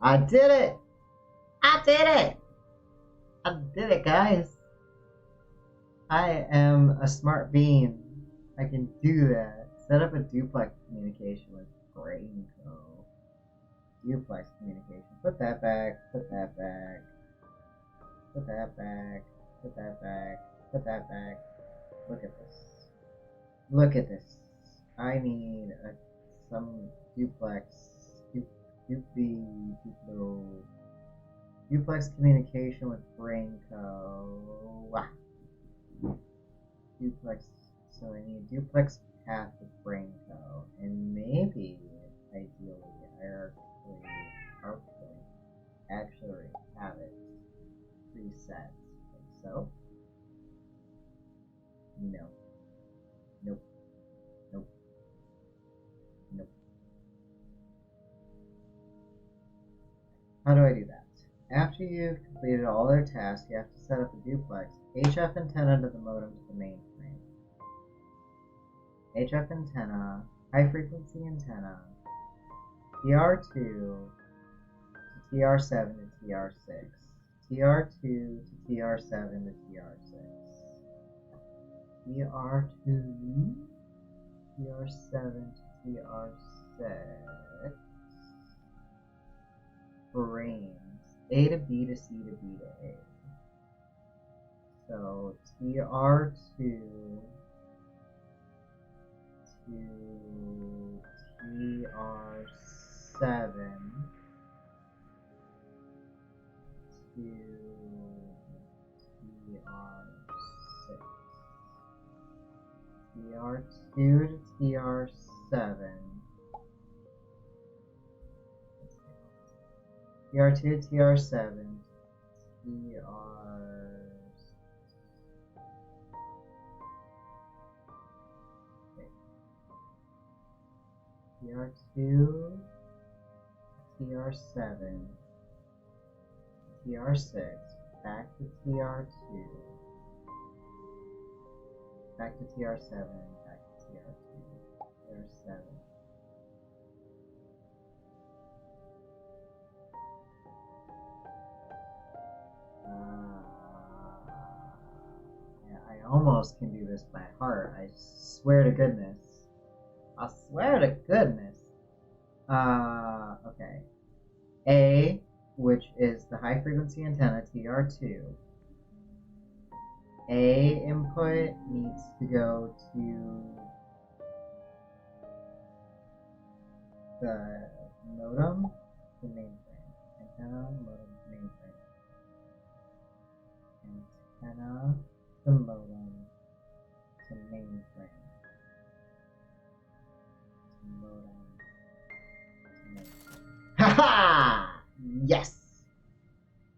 I did it! I did it, guys! I am a smart bean. I can do that. Set up a duplex communication with Brainco. Duplex communication. Put that back. Put that back. Look at this. I need some duplex. Duplex communication with Brainco. Duplex. So I need duplex path with Brainco, and maybe ideally, actually have it preset. Like so. No. Nope. How do I do that? After you've completed all their tasks, you have to set up a duplex HF antenna to the modem to the mainframe. HF antenna, high frequency antenna, TR2 to TR7 to TR6, TR2 to TR7 to TR6, TR2, TR7 to TR6. Frames A to B to C to B to A. So TR2 to TR7 to TR6. TR2 to TR7. TR2, TR7, TR2, TR7, TR6, back to TR2, back to TR7, back to TR2, TR7. Yeah, I almost can do this by heart. I swear to goodness. Okay. A, which is the high frequency antenna, TR2. A input needs to go to the modem to mainframe. Antenna, modem to mainframe. Antenna to modem to mainframe. To modem to mainframe. Haha! Yes!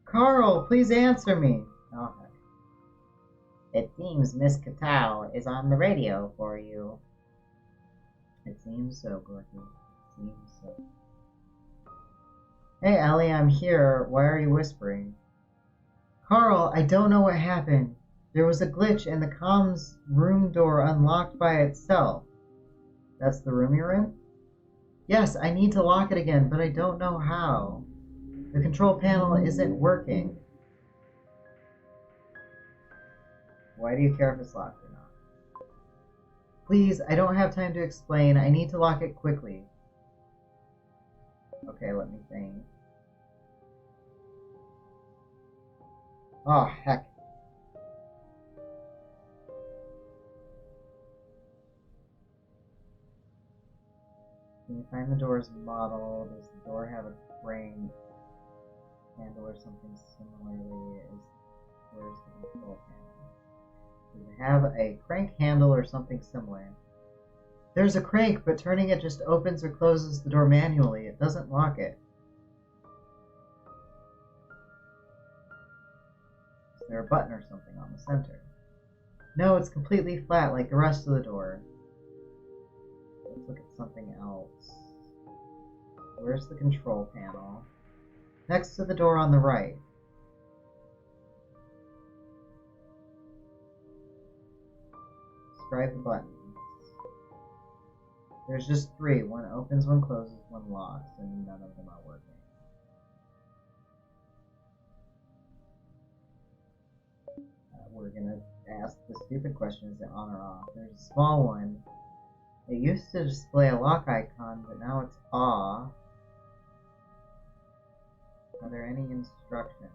Carl, please answer me. Oh, heck. It seems Miss Cattell is on the radio for you. It seems so, Gorky. It seems so. Hey, Ellie, I'm here. Why are you whispering? Carl, I don't know what happened. There was a glitch and the comms room door unlocked by itself. That's the room you're in? Yes, I need to lock it again, but I don't know how. The control panel isn't working. Why do you care if it's locked or not? Please, I don't have time to explain. I need to lock it quickly. Okay, let me think. Oh, heck. Can you find the door's model? Does the door have a crank handle or something similarly? Where's the control panel? Does it have a crank handle or something similar? There's a crank, but turning it just opens or closes the door manually. It doesn't lock it. Is there a button or something on the center? No, it's completely flat like the rest of the door. Let's look at something else. Where's the control panel? Next to the door on the right. Describe the buttons. There's just 3. One opens, one closes, one locks, and none of them are working. We're gonna ask the stupid question, is it on or off? There's a small one. It used to display a lock icon, but now it's off. Are there any instructions?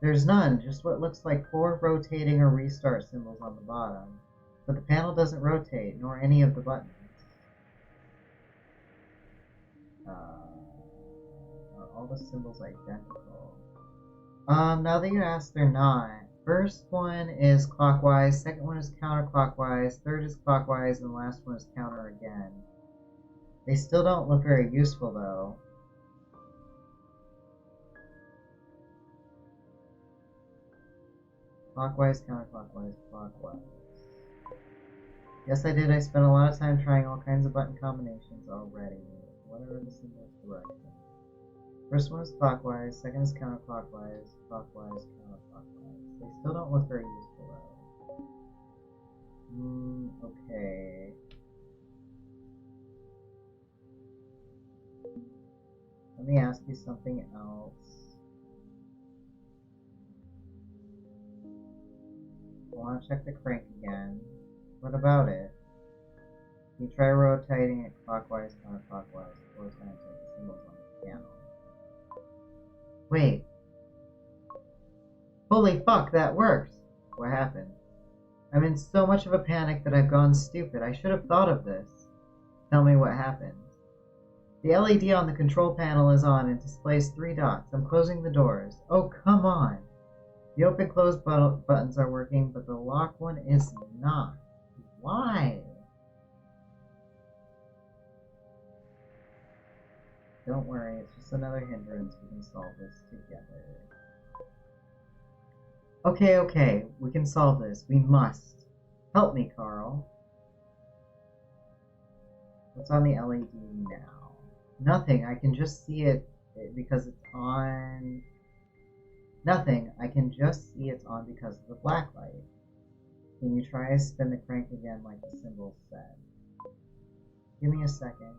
There's none, just what looks like 4 rotating or restart symbols on the bottom. But the panel doesn't rotate, nor any of the buttons. Are all the symbols identical? Now that you ask, they're not. First one is clockwise, second one is counterclockwise, third is clockwise, and the last one is counter again. They still don't look very useful, though. Clockwise, counterclockwise, clockwise. Yes, I did. I spent a lot of time trying all kinds of button combinations already. What are the symbols' directions? First one is clockwise, second is counterclockwise, clockwise, counterclockwise. They still don't look very useful, though. Okay. Let me ask you something else. I want to check the crank again. What about it? You try rotating it clockwise, counterclockwise, 4 times like the symbols on the panel. Wait. Holy fuck, that works! What happened? I'm in so much of a panic that I've gone stupid. I should have thought of this. Tell me what happened. The LED on the control panel is on and displays 3 dots. I'm closing the doors. Oh, come on! The open-close buttons are working, but the lock one is not. Why? Don't worry, it's just another hindrance. We can solve this together. Okay, we can solve this. We must. Help me, Carl. What's on the LED now? Nothing. I can just see it because it's on. Nothing. I can just see it's on because of the black light. Can you try to spin the crank again like the symbol said? Give me a second.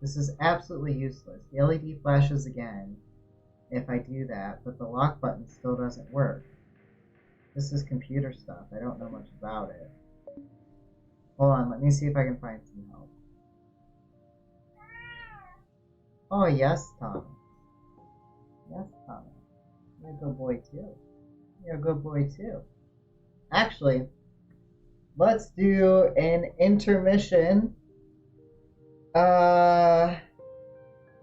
This is absolutely useless. The LED flashes again if I do that, but the lock button still doesn't work. This is computer stuff. I don't know much about it. Hold on, let me see if I can find some help. Oh, yes, Thomas. Yes, Thomas. You're a good boy, too. You're a good boy, too. Actually, let's do an intermission Uh,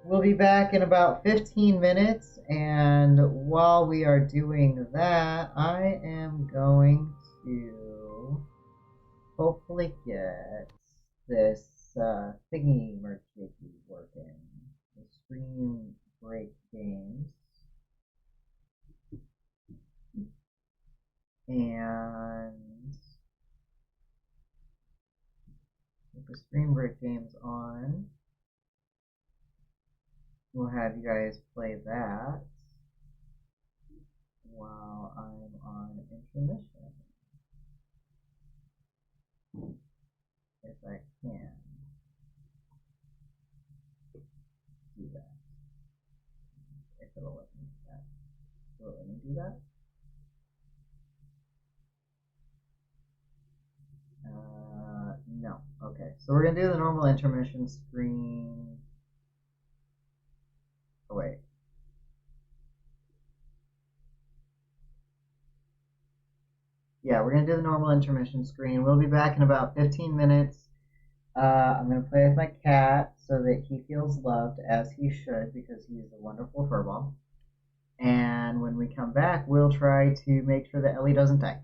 we'll be back in about 15 minutes, and while we are doing that, I am going to hopefully get this thingy merchie working. The stream break games. And with the stream break games on, we'll have you guys play that while I'm on intermission, if I can do that. If it'll let me do that. Will it let me do that? No. Okay, so we're gonna do the normal intermission screen. Oh wait. Yeah, we're gonna do the normal intermission screen. We'll be back in about 15 minutes. I'm gonna play with my cat so that he feels loved as he should because he's a wonderful furball. And when we come back, we'll try to make sure that Ellie doesn't die.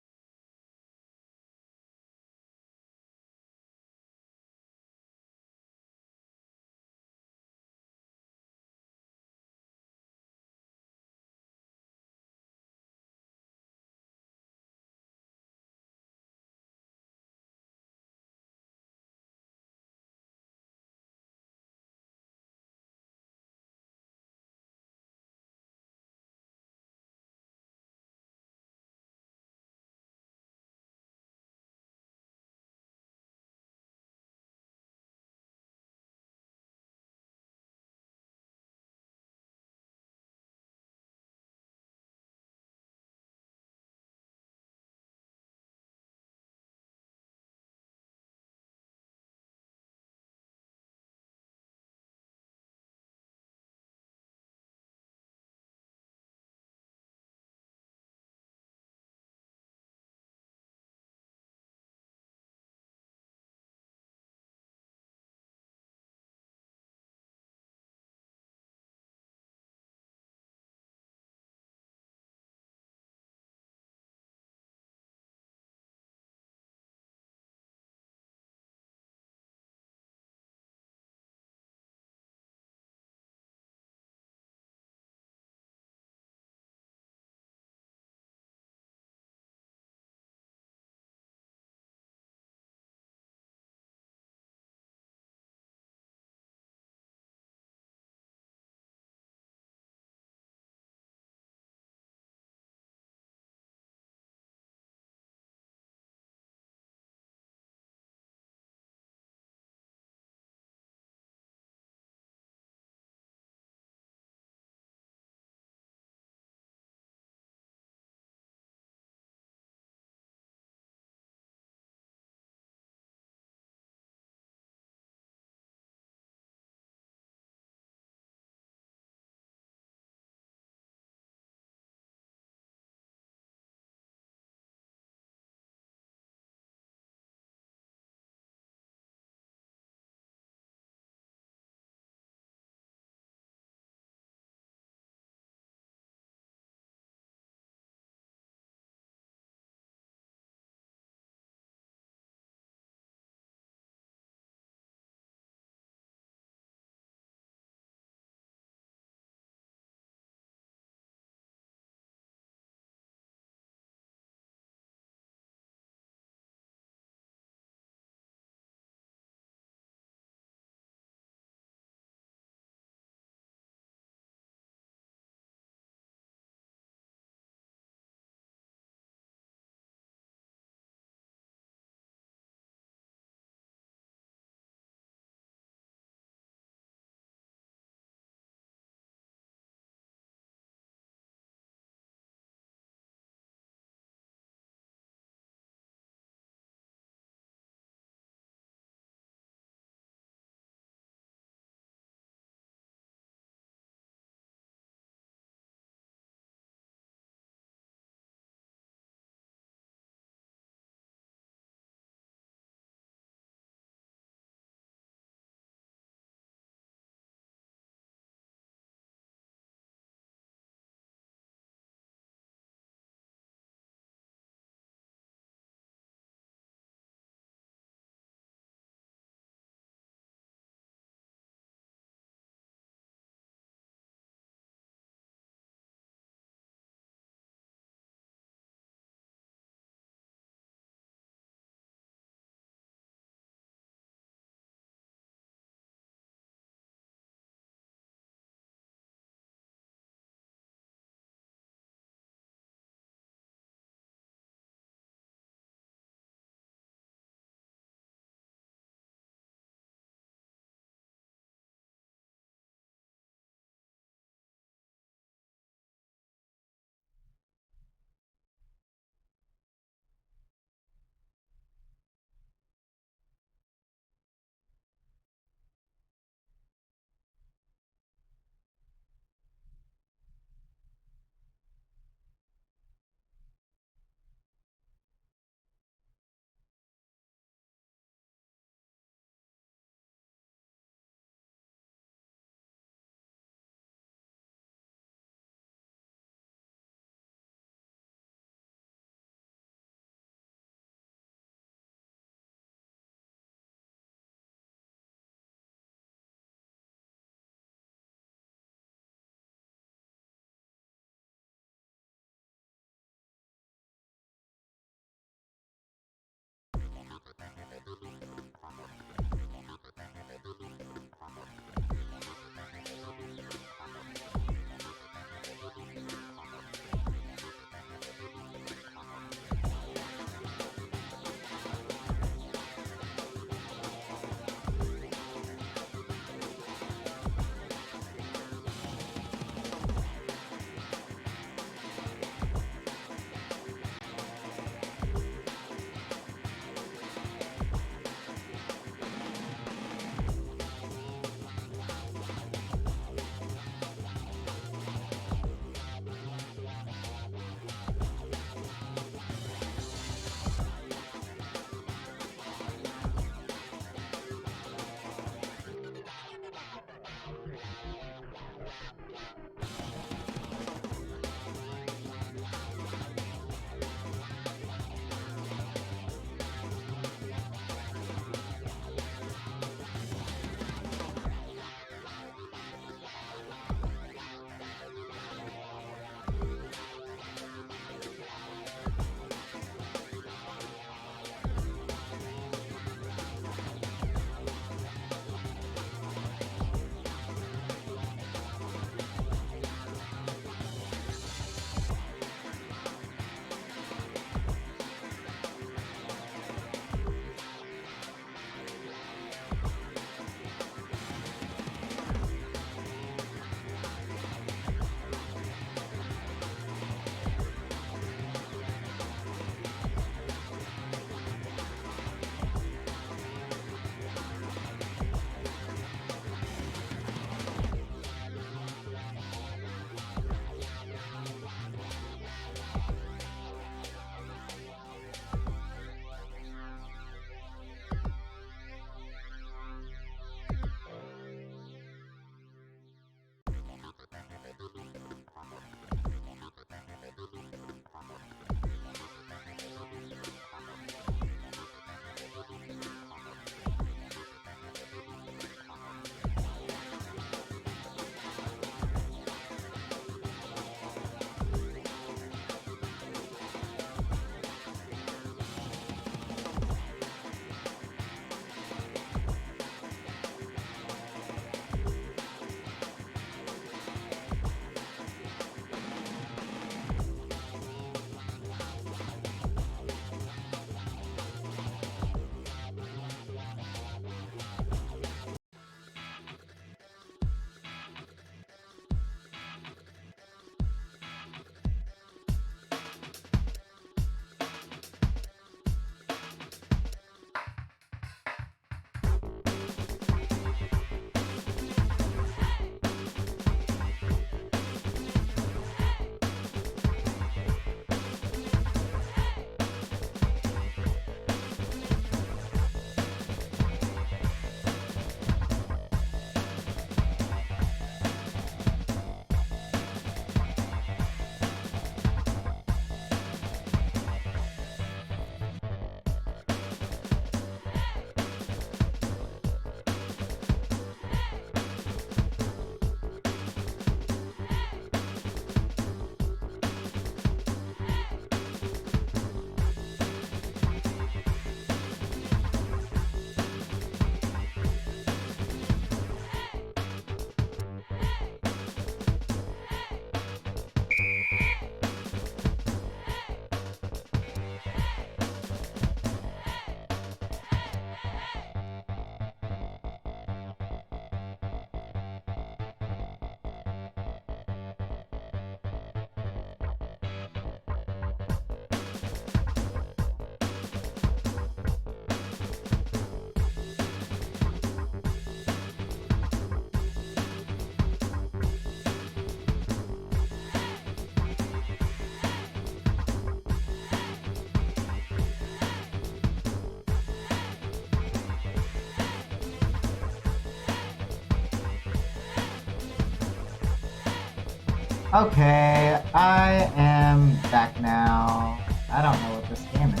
Okay, I am back now. I don't know what this game is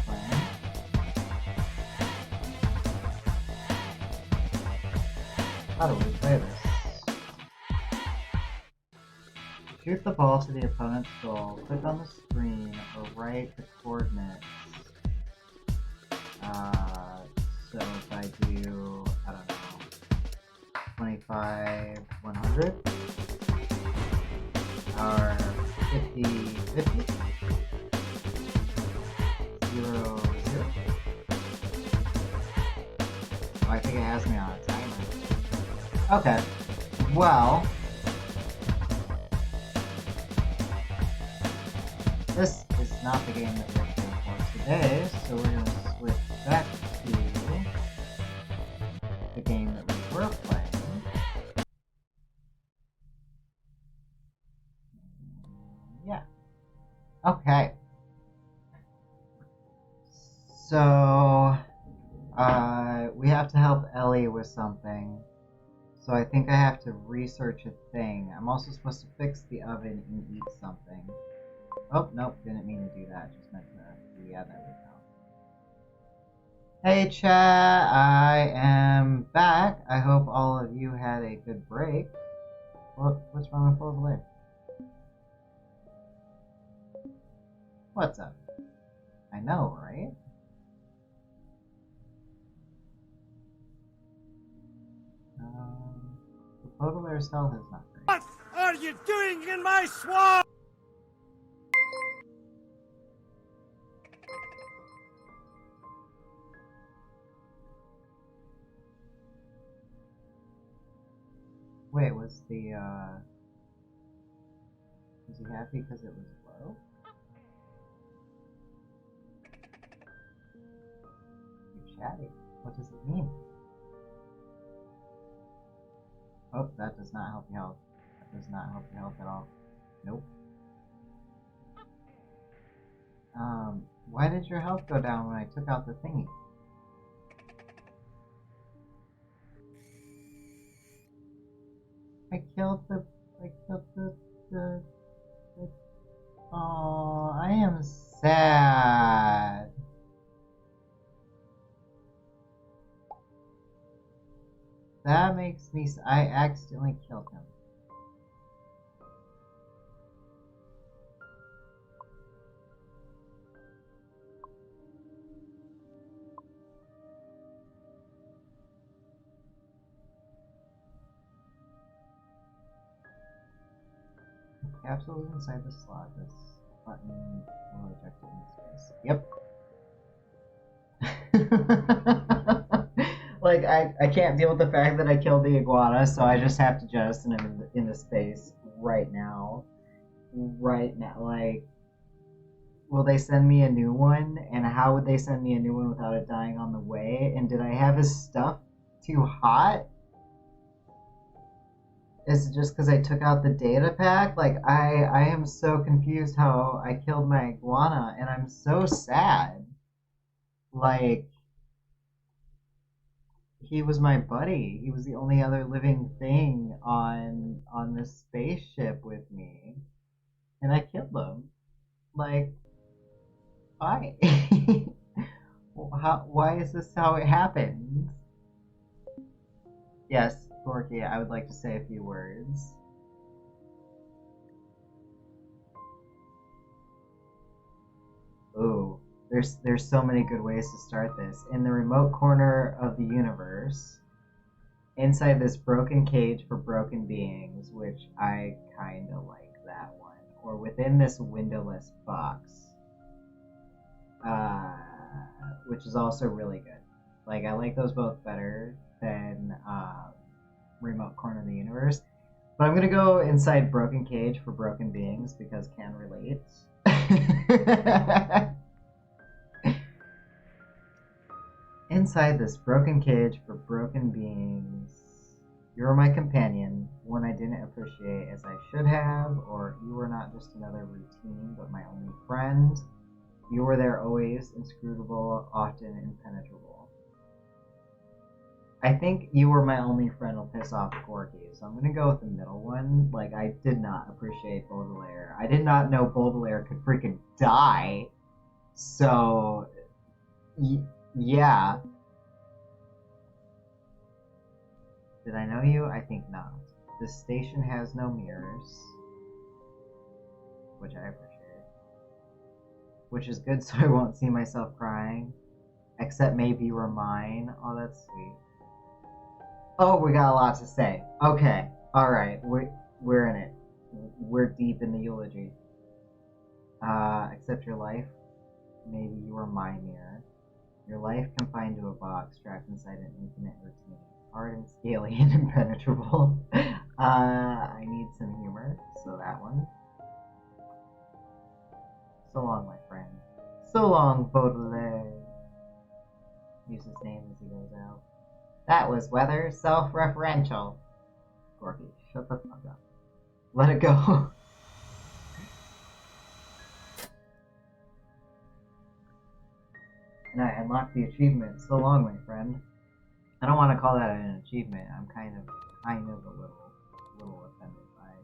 playing. How do we play this? Shoot the ball to the opponent's goal. Click on the screen or write the coordinates. So if I do, I don't know, 25, 100, or 50, 50, 0, 0. Oh, I think it has me on a timer. Okay, well, this is not the game that we're here for today, so we're going to switch back to the game that we were playing. Yeah. Okay. So, we have to help Ellie with something. So I think I have to research a thing. I'm also supposed to fix the oven and eat something. Oh, nope, didn't mean to do that. Just meant to, yeah, there we go. Hey chat, I am back. I hope all of you had a good break. What's wrong with Close Away? What's up? I know, right? The Potolar's health is not great. What are you doing in my swamp? Wait, was he happy because it was low? You're chatty. What does it mean? Oh, that does not help your health. That does not help your health at all. Nope. Why did your health go down when I took out the thingy? I killed the oh, I am sad. That makes me, I accidentally killed him. Capsule is inside the slot. This button will eject it in space. Yep. Like, I can't deal with the fact that I killed the iguana, so I just have to jettison him into space right now. Right now. Like, will they send me a new one? And how would they send me a new one without it dying on the way? And did I have his stuff too hot? Is it just because I took out the data pack? Like, I am so confused how I killed my iguana, and I'm so sad. Like, he was my buddy. He was the only other living thing on this spaceship with me, and I killed him. Like, why? Why is this how it happened? Yes, Gorky, I would like to say a few words. Ooh, there's so many good ways to start this. In the remote corner of the universe, inside this broken cage for broken beings, which I kinda like that one, or within this windowless box, which is also really good. Like, I like those both better than remote corner of the universe. But I'm gonna go inside broken cage for broken beings because can relate. Inside this broken cage for broken beings, you are my companion, one I didn't appreciate as I should have, or you were not just another routine, but my only friend. You were there always, inscrutable, often impenetrable. I think you were my only friend will piss off Corky, so I'm gonna go with the middle one. Like, I did not appreciate Baudelaire. I did not know Baudelaire could freaking die. So, yeah. Did I know you? I think not. This station has no mirrors, which I appreciate. Which is good so I won't see myself crying. Except maybe you were mine. Oh, that's sweet. Oh, we got a lot to say. Okay. Alright. We're in it. We're deep in the eulogy. Accept your life. Maybe you were my mirror. Your life confined to a box trapped inside an infinite routine. Hard and scaly and impenetrable. I need some humor. So that one. So long, my friend. So long, Baudelaire. Use his name as he goes out. That was weather self-referential. Gorky, shut the fuck up. Let it go. And I unlocked the achievement. So long, my friend. I don't want to call that an achievement. I'm kind of a little offended by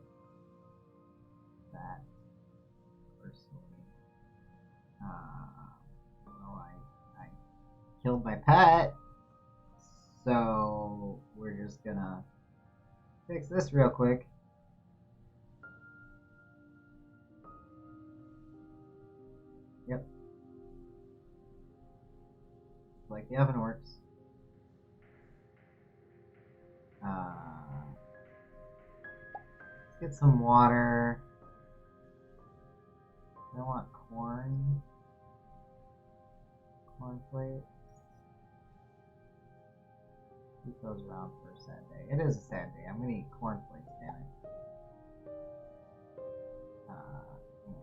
that, personally. Well, I killed my pet. So we're just gonna fix this real quick. Yep. Like the oven works. Let's get some water. I want corn. Corn plates. Keep those around for a sad day. It is a sad day. I'm gonna eat cornflakes, damn it. And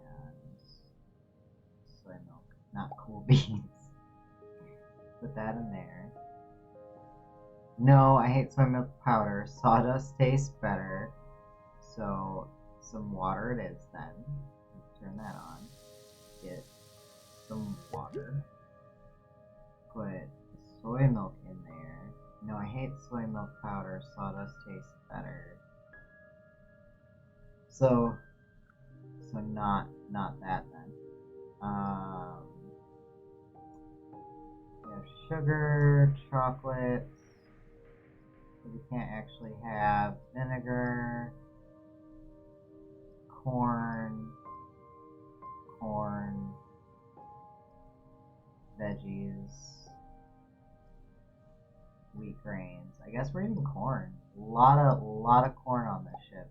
soy milk, not cool beans. Put that in there. No, I hate soy milk powder. Sawdust tastes better. So, some water it is then. Turn that on. Get some water. Put soy milk in there. No, I hate soy milk powder. Sawdust tastes better. So not that then. We have sugar, chocolate. We can't actually have vinegar, corn, veggies, wheat grains. I guess we're eating corn. A lot of corn on this ship.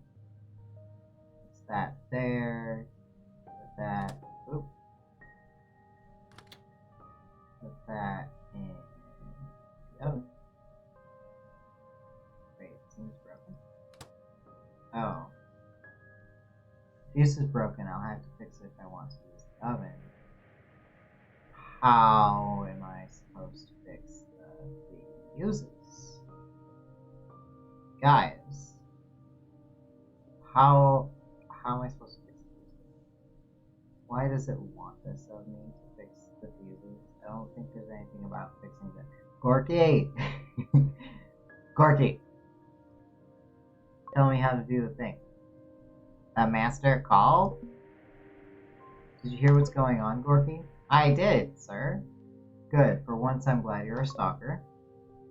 It's that there. Put that. Oop. Put that in the oven. Wait, it seems broken. Oh. Fuse is broken. I'll have to fix it if I want to use the oven. How am I supposed to fix the fuses? Guys, how am I supposed to fix the fuses? Why does it want this of me to fix the fuses? I don't think there's anything about fixing them. Gorky! Gorky! Tell me how to do the thing. The master called? Did you hear what's going on, Gorky? I did, sir. Good. For once, I'm glad you're a stalker.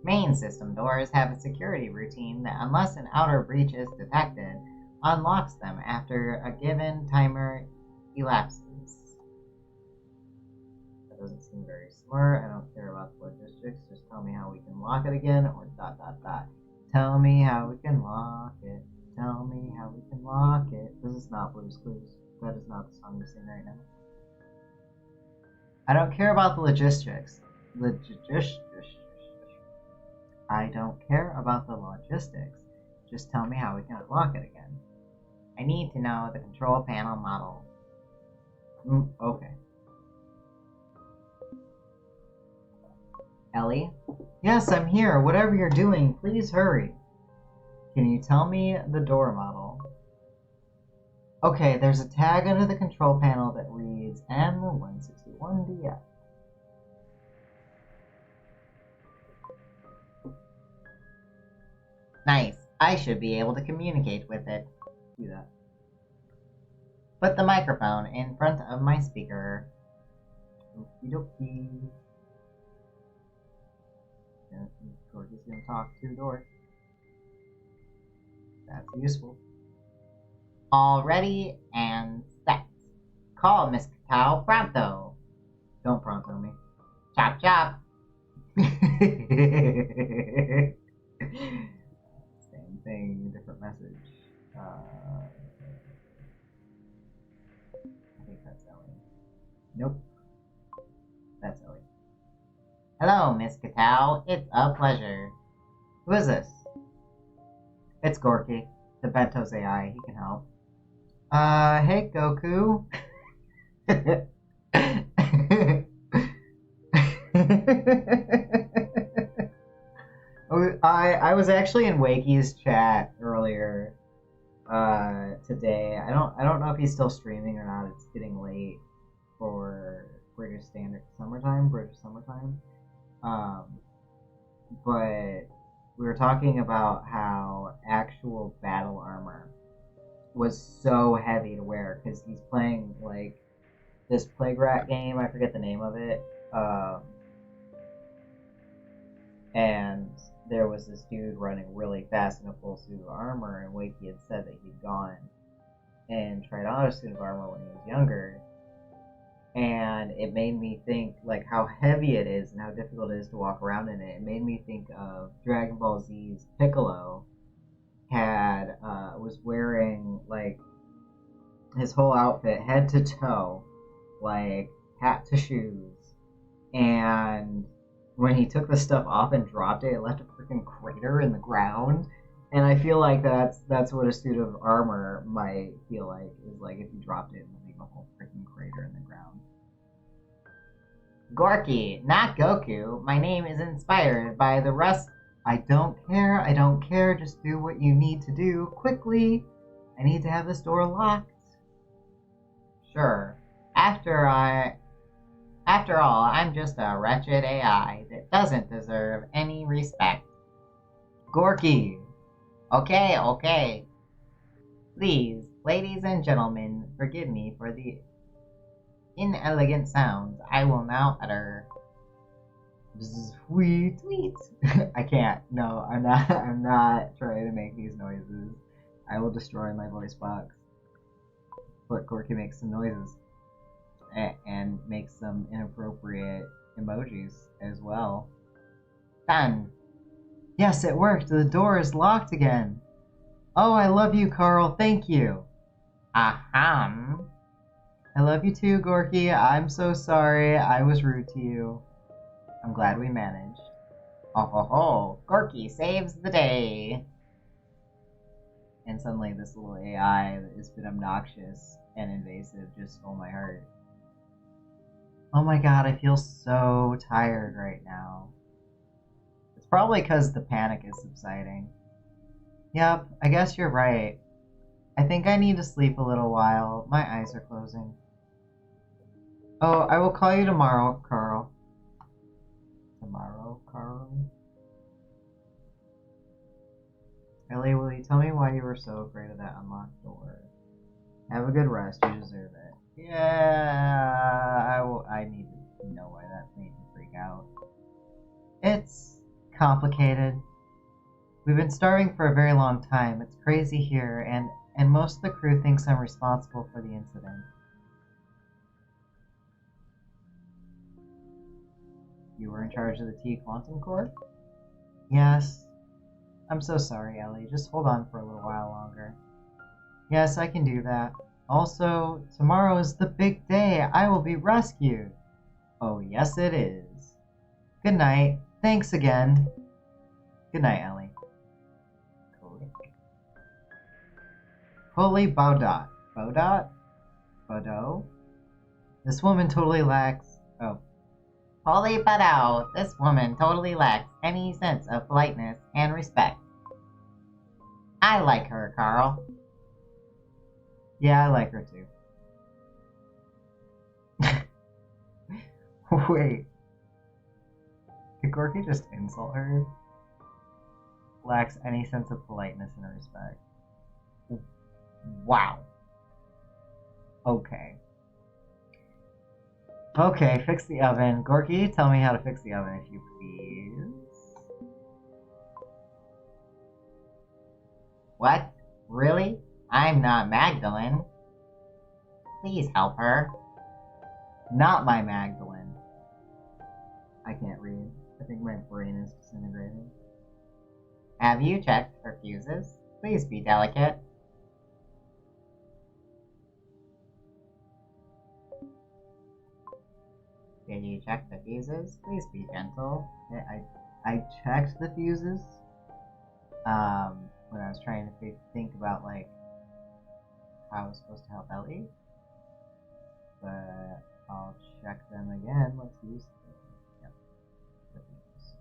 Main system doors have a security routine that, unless an outer breach is detected, unlocks them after a given timer elapses. That doesn't seem very smart. I don't care about the logistics. Just tell me how we can lock it again, or ... Tell me how we can lock it. Tell me how we can lock it. This is not Blue's Clues. That is not the song you sing right now. I don't care about the logistics. I don't care about the logistics. Just tell me how we can unlock it again. I need to know the control panel model. Okay. Ellie? Yes, I'm here. Whatever you're doing, please hurry. Can you tell me the door model? Okay, there's a tag under the control panel that reads M161DF. Nice. I should be able to communicate with it. Do that. Put the microphone in front of my speaker. Okie dokie. Gorky's gonna talk to the door. That's useful. All ready and set. Call Miss Cacao pronto. Don't pronto me. Chop chop. Same thing, different message. I think that's Ellie. Nope. That's Ellie. Hello, Miss Cacao. It's a pleasure. Who is this? It's Gorky, the Bento's AI. He can help. Hey, Goku. I was actually in Wakey's chat earlier today. I don't know if he's still streaming or not. It's getting late for British summertime. But we were talking about how actual battle armor was so heavy to wear because he's playing like this Plague Rat game. I forget the name of it. And there was this dude running really fast in a full suit of armor, and Wakey had said that he'd gone and tried on a suit of armor when he was younger. And it made me think like how heavy it is and how difficult it is to walk around in it. It made me think of Dragon Ball Z's Piccolo was wearing like his whole outfit head to toe, like hat to shoes, and when he took the stuff off and dropped it, it left a freaking crater in the ground. And I feel like that's what a suit of armor might feel like, is like if you dropped it, it would leave a whole freaking crater in the ground. Gorky, not Goku. My name is inspired by the rest. I don't care, just do what you need to do, quickly. I need to have this door locked. Sure. After all, I'm just a wretched AI that doesn't deserve any respect. Gorky! Okay. Please, ladies and gentlemen, forgive me for the inelegant sounds I will now utter. Sweet tweet. I can't. No, I'm not trying to make these noises. I will destroy my voice box. But Gorky makes some noises. And makes some inappropriate emojis as well. Done. Yes, it worked. The door is locked again. Oh, I love you, Carl. Thank you. Ahem. I love you too, Gorky. I'm so sorry. I was rude to you. I'm glad we managed. Oh ho ho. Gorky saves the day. And suddenly this little AI that has been obnoxious and invasive just stole my heart. Oh my god, I feel so tired right now. It's probably because the panic is subsiding. Yep, I guess you're right. I think I need to sleep a little while. My eyes are closing. Oh, I will call you tomorrow, Carl. Tomorrow, Carl? Ellie, will you tell me why you were so afraid of that unlocked door? Have a good rest, you deserve it. Yeah, I need to know why that made me freak out. It's complicated. We've been starving for a very long time. It's crazy here, and most of the crew thinks I'm responsible for the incident. You were in charge of the T Quantum Core? Yes. I'm so sorry, Ellie. Just hold on for a little while longer. Yes, I can do that. Also, tomorrow is the big day. I will be rescued. Oh, yes it is. Good night. Thanks again. Good night, Ellie. Holy Baudot. Baudot? Baudot? This woman totally lacks... Oh. Holy Baudot. This woman totally lacks any sense of politeness and respect. I like her, Carl. Yeah, I like her too. Wait. Did Gorky just insult her? lacks any sense of politeness and respect. Wow. Okay. Okay, fix the oven. Gorky, tell me how to fix the oven if you please. What? Really? I'm not Magdalene. Please help her. Not my Magdalene. I can't read. I think my brain is disintegrating. Have you checked for fuses? Please be delicate. Did you check the fuses? Please be gentle. I checked the fuses. When I was trying to think about like how I was supposed to help Ellie. But I'll check them again. Let's use the fuse.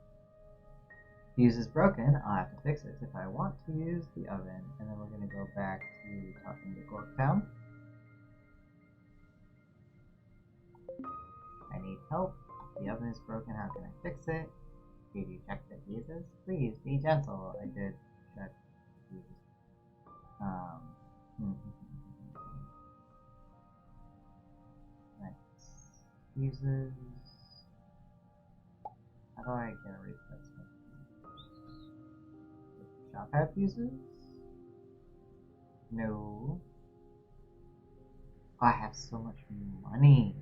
Fuse is broken. I'll have to fix it if I want to use the oven. And then we're gonna go back to talking to Gorktown. I need help. The oven is broken. How can I fix it? Did you check the fuses? Please be gentle. I did check the fuses. Next. Fuses. How do I get a replacement? Shop have fuses? No. I have so much money.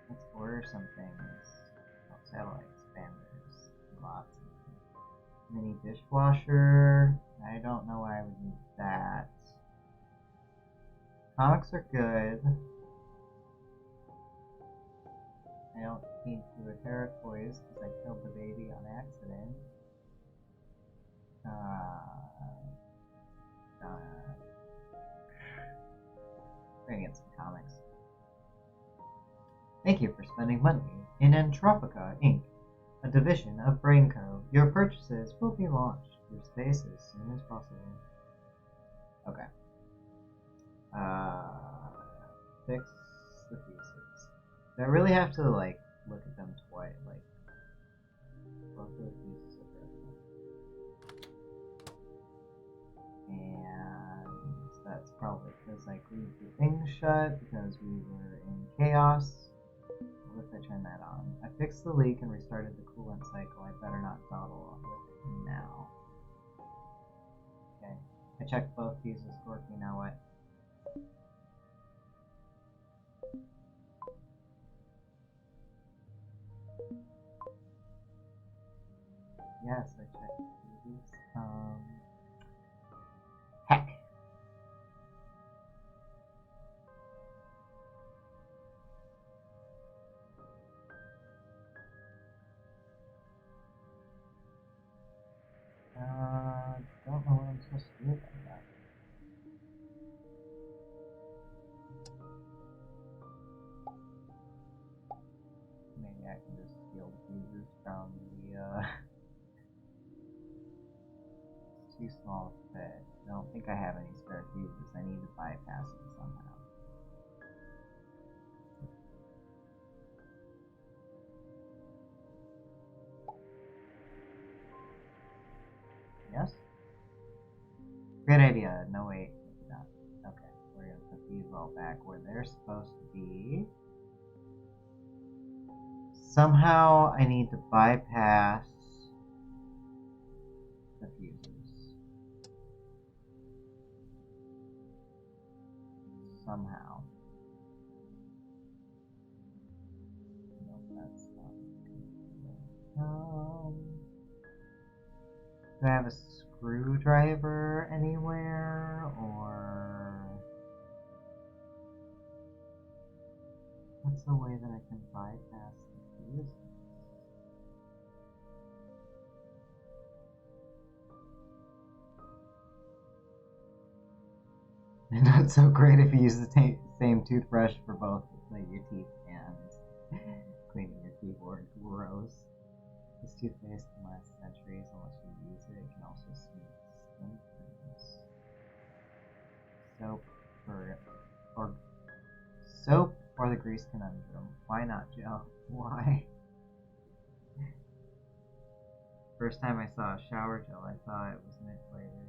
Let's order some things. Oh, satellite expanders. Lots of mini dishwasher. I don't know why I would need that. Comics are good. I don't need to repair toys because I killed the baby on accident. We're gonna get some comics. Thank you for spending money in Entropica, Inc., a division of Brainco. Your purchases will be launched through space as soon as possible. Okay. Fix the fuses. Do I really have to, like, look at them twice? Like, both of the fuses are broken. And that's probably because I glued the thing shut because we were in chaos. What if I turn that on? I fixed the leak and restarted the coolant cycle. I better not dawdle with it now. Okay. I checked both fuses working. Now what? Yes, I checked the fuses. Heck. Don't know what I'm supposed to do about that. Maybe I can just steal the fuses from the, it's too small to fit. I don't think I have any spare fuses. I need to bypass it somehow. Yes? Great idea. No, wait. Not. Okay, we're gonna put these all back where they're supposed to be. Somehow I need to bypass the fuses. Somehow. No, that's not. Do I have a screwdriver anywhere, or what's the way that I can bypass the fuses? Not so great if you use the same toothbrush for both like your teeth and cleaning your keyboard. Gross. This toothpaste can last centuries unless you use it. It can also smooth skin things. Soap or the grease conundrum. Why not gel? Why? First time I saw a shower gel, I thought it was mint flavored,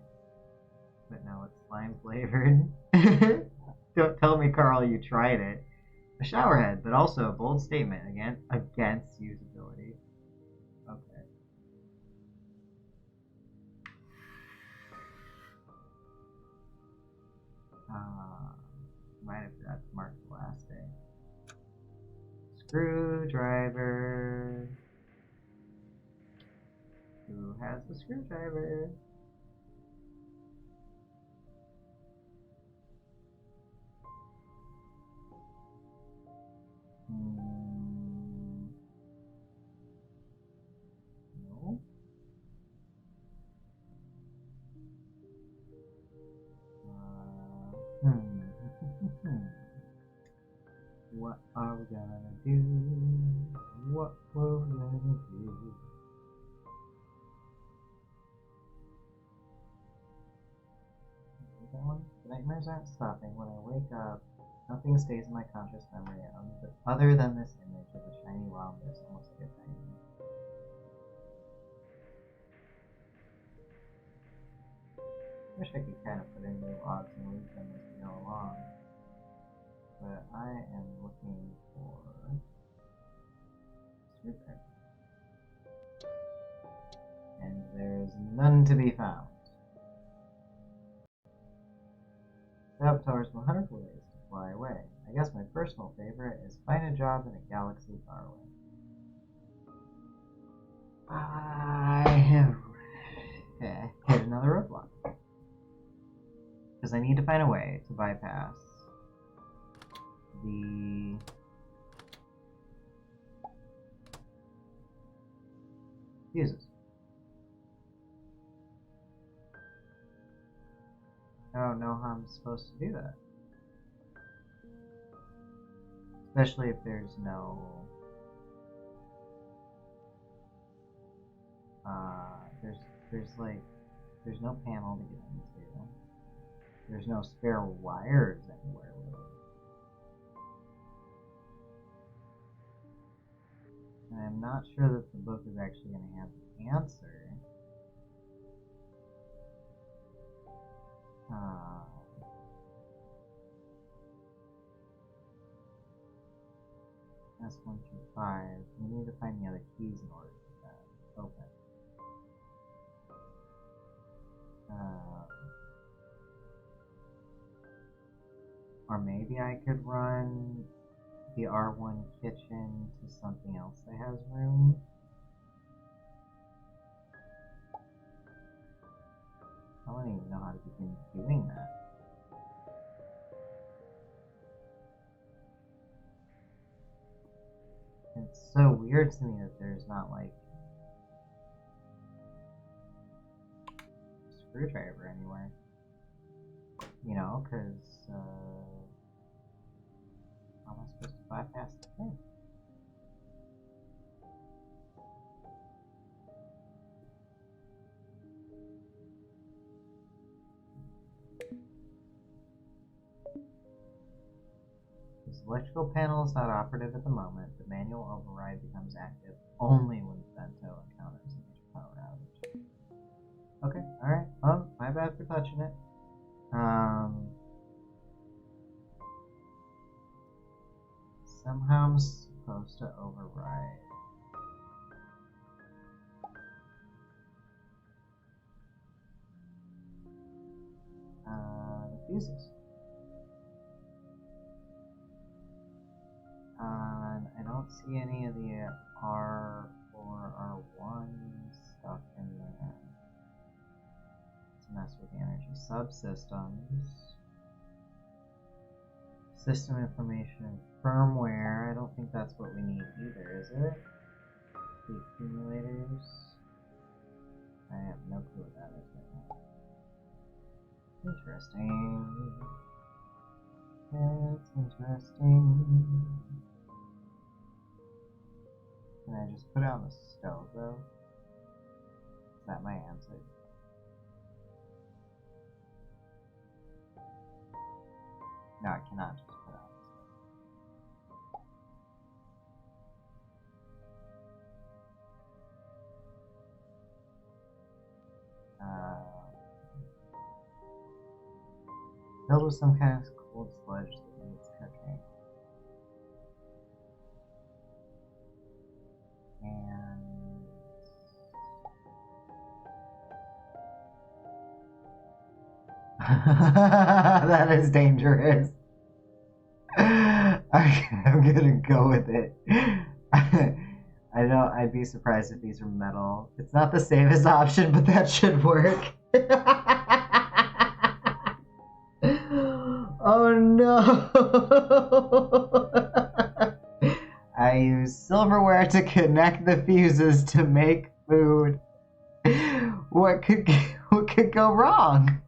but now it's slime flavored. Don't tell me, Carl, you tried it. A shower head, but also a bold statement against usability. Okay. Might have forgot to mark the last day. Screwdriver. Who has the screwdriver? No. What are we gonna do? What we're gonna do? That one? The nightmares aren't stopping. When I wake up, nothing stays in my conscious memory other than this image of a shiny wildness, almost like a tiny. Wish I could kind of put in new logs and leave them as we go along. But I am looking for screwdriver. And there's none to be found. Saboteurs 100 ways to fly away. I guess my personal favorite is find a job in a galaxy far away. I have hit another roadblock. Because I need to find a way to bypass the fuses. I don't know how I'm supposed to do that. Especially if there's no there's no panel to get into. There's no spare wires anywhere really. And I'm not sure that the book is actually going to have the answer. That's 1 through 5. We need to find the other keys in order to get that open. Or maybe I could run the R1 kitchen to something else that has room. I don't even know how to begin doing that. It's so weird to me that there's not like a screwdriver anywhere. You know, because how am I supposed to bypass the thing? This electrical panel is not operative at the moment. The manual override becomes active only when Bento encounters a major power outage. Okay, alright. Oh, my bad for touching it. Somehow I'm supposed to override. The fuses. I don't see any of the R4, R1 stuff in there to mess with the energy subsystems. System information and firmware. I don't think that's what we need either, is it? The accumulators. I have no clue what that is right now. Interesting. It's interesting. Can I just put it on the stove though? Is that my answer? No, I cannot just put it on the stove. Filled with some kind of cold sludge that needs cooking. And that is dangerous. I'm gonna go with it. I know I'd be surprised if these were metal. It's not the safest option, but that should work. Oh no! I use silverware to connect the fuses to make food. What could go wrong?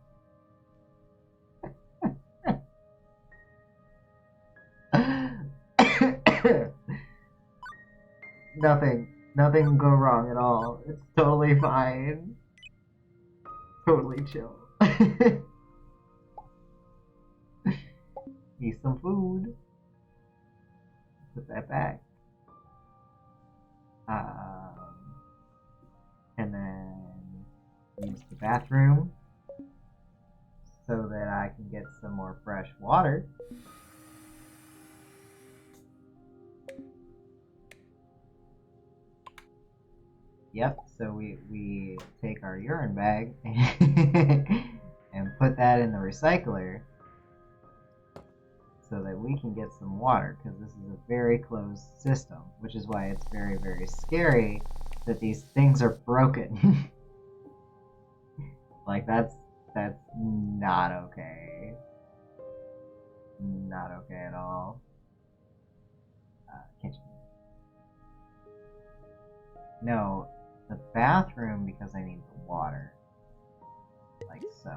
Nothing can go wrong at all. It's totally fine. Totally chill. Eat some food. Put that back. And then use the bathroom so that I can get some more fresh water. Yep, so we take our urine bag and put that in the recycler so that we can get some water, because this is a very closed system, which is why it's very, very scary that these things are broken. Like, that's not okay. Not okay at all. Kitchen. No, the bathroom, because I need the water. Like so.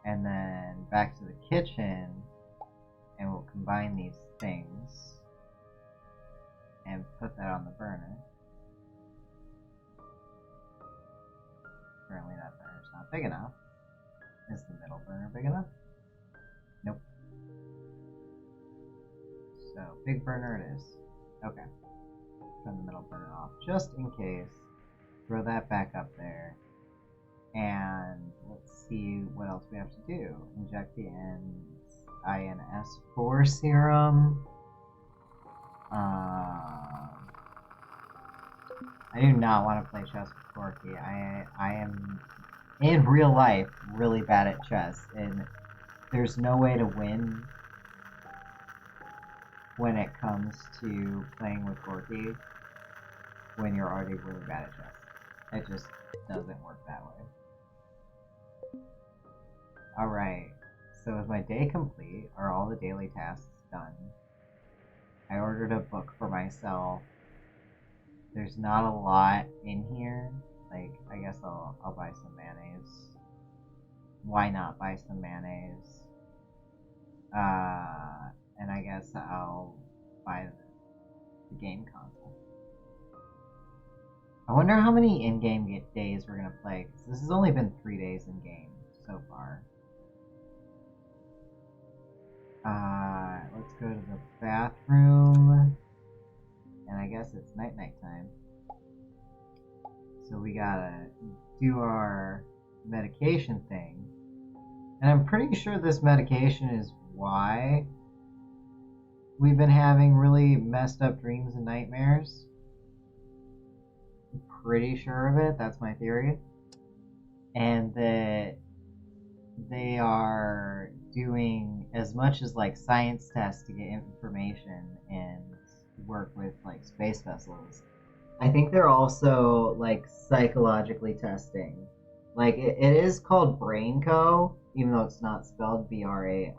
And then back to the kitchen, and we'll combine these things and put that on the burner. Apparently that burner's not big enough. Is the middle burner big enough? Nope. So, big burner it is. Okay. Turn the middle burner off, just in case. Throw that back up there. And let's see what else we have to do. Inject the INS4 serum. I do not want to play chess with Corky. I am, in real life, really bad at chess, and there's no way to win when it comes to playing with Corky when you're already really bad at chess. It just doesn't work that way. Alright, so is my day complete? Are all the daily tasks done? I ordered a book for myself. There's not a lot in here. Like, I guess I'll buy some mayonnaise. Why not buy some mayonnaise? And I guess I'll buy the game console. I wonder how many in-game days we're gonna play, because this has only been 3 days in-game so far. Let's go to the bathroom. And I guess it's night-night time. So we gotta do our medication thing. And I'm pretty sure this medication is why we've been having really messed up dreams and nightmares. I'm pretty sure of it, that's my theory. And that they are doing as much as like science tests to get information and work with like space vessels. I think they're also like psychologically testing. Like it is called BrainCo, even though it's not spelled BRAIN.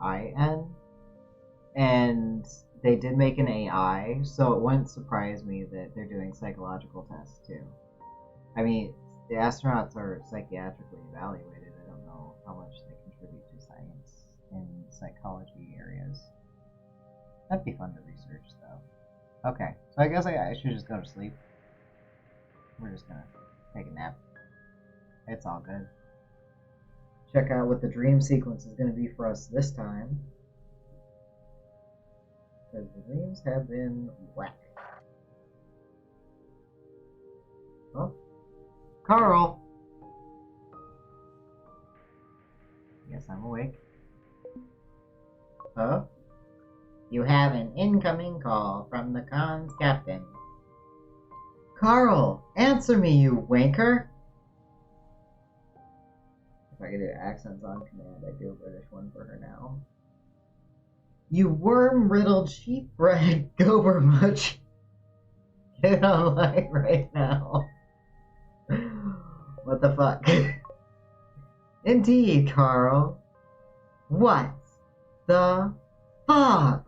And they did make an AI, so it wouldn't surprise me that they're doing psychological tests too. I mean, the astronauts are psychiatrically evaluated. I don't know how much they contribute to science in psychology areas. That'd be fun to research, though. Okay, so I guess I should just go to sleep. We're just gonna take a nap. It's all good. Check out what the dream sequence is gonna be for us this time. Because the dreams have been whack. Oh, Carl! Yes, I'm awake. Huh? You have an incoming call from the comms captain. Carl, answer me, you wanker! If I could do accents on command, I'd do a British one for her now. You worm-riddled sheep-bred Gobermuch. Get online right now. What the fuck? Indeed, Carl. What the fuck?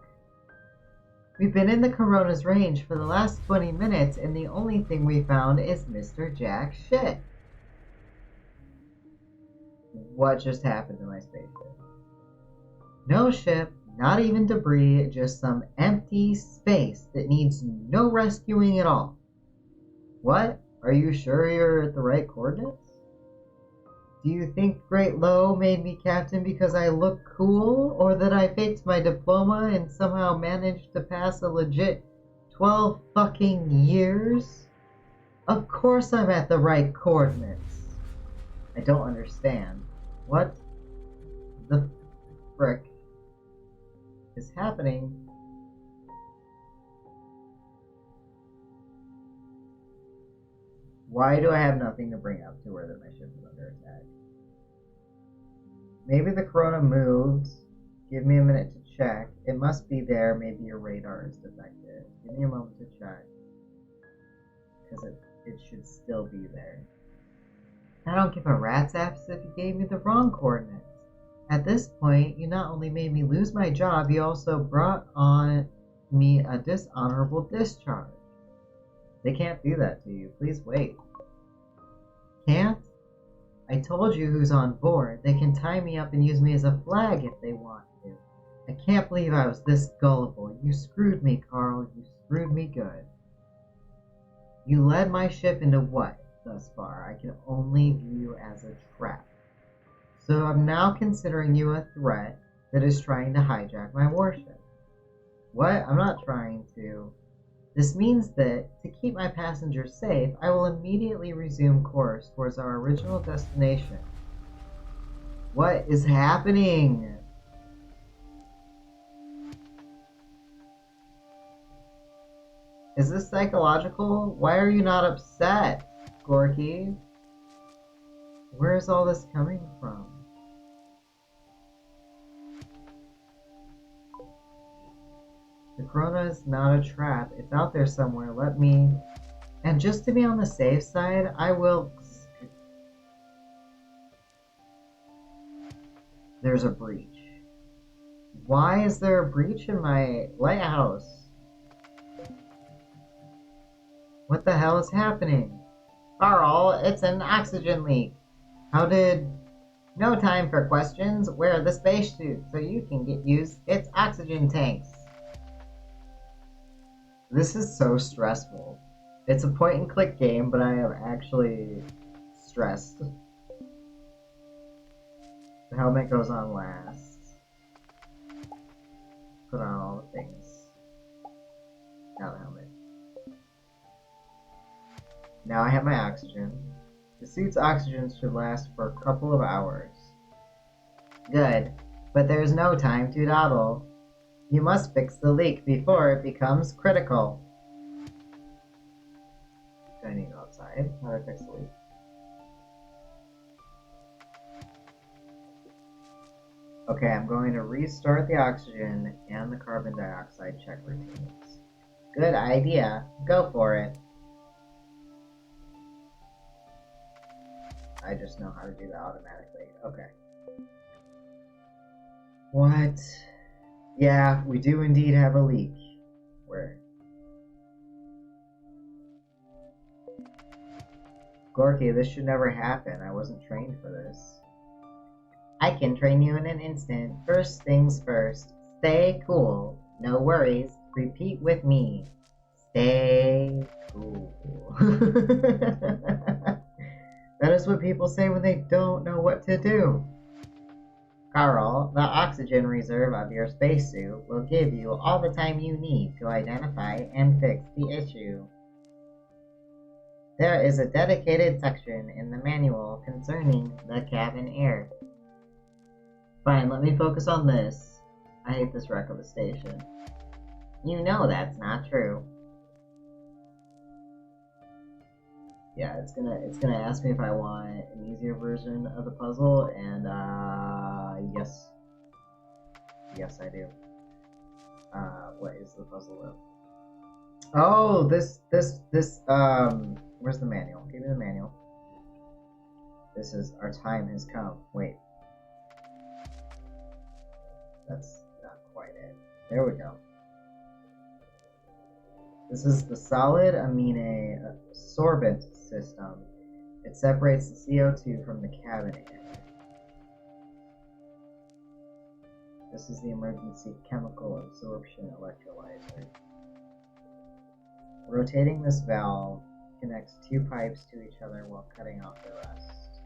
We've been in the Corona's range for the last 20 minutes, and the only thing we found is Mr. Jack Shit. What just happened to my spaceship? No ship, not even debris, just some empty space that needs no rescuing at all. What? Are you sure you're at the right coordinates? Do you think Great Low made me captain because I look cool, or that I faked my diploma and somehow managed to pass a legit 12 fucking years? Of course I'm at the right coordinates. I don't understand. What the frick is happening? Why do I have nothing to bring up to her that my ship is under attack? Maybe the Corona moved. Give me a minute to check. It must be there. Maybe your radar is defective. Give me a moment to check. Because it should still be there. I don't give a rat's ass if you gave me the wrong coordinates. At this point, you not only made me lose my job, you also brought on me a dishonorable discharge. They can't do that to you. Please wait. Can't? I told you who's on board. They can tie me up and use me as a flag if they want to. I can't believe I was this gullible. You screwed me, Carl. You screwed me good. You led my ship into what thus far? I can only view you as a trap. So I'm now considering you a threat that is trying to hijack my warship. What? I'm not trying to. This means that, to keep my passengers safe, I will immediately resume course towards our original destination. What is happening? Is this psychological? Why are you not upset, Gorky? Where is all this coming from? The Corona is not a trap. It's out there somewhere. Let me... And just to be on the safe side, I will... There's a breach. Why is there a breach in my lighthouse? What the hell is happening? Carl, it's an oxygen leak. How did... No time for questions. Wear the spacesuit so you can use its oxygen tanks. This is so stressful. It's a point-and-click game, but I am actually stressed. The helmet goes on last. Put on all the things. Now the helmet. Now I have my oxygen. The suit's oxygen should last for a couple of hours. Good, but there's no time to dawdle. You must fix the leak before it becomes critical. Do I need to go outside? How do I fix the leak? Okay, I'm going to restart the oxygen and the carbon dioxide check routines. Good idea. Go for it. I just know how to do that automatically. Okay. What? Yeah, we do indeed have a leak. Where? Gorky, this should never happen. I wasn't trained for this. I can train you in an instant. First things first. Stay cool. No worries. Repeat with me. Stay cool. That is what people say when they don't know what to do. Carl, the oxygen reserve of your spacesuit will give you all the time you need to identify and fix the issue. There is a dedicated section in the manual concerning the cabin air. Fine, let me focus on this. I hate this wreck of a station. You know that's not true. Yeah, it's gonna ask me if I want an easier version of the puzzle, and yes. Yes, I do. What is the puzzle though? Oh, this, where's the manual? Give me the manual. This is, our time has come. Wait. That's not quite it. There we go. This is the solid amine sorbent system. It separates the CO2 from the cabin air. This is the emergency chemical absorption electrolyzer. Rotating this valve connects two pipes to each other while cutting off the rest.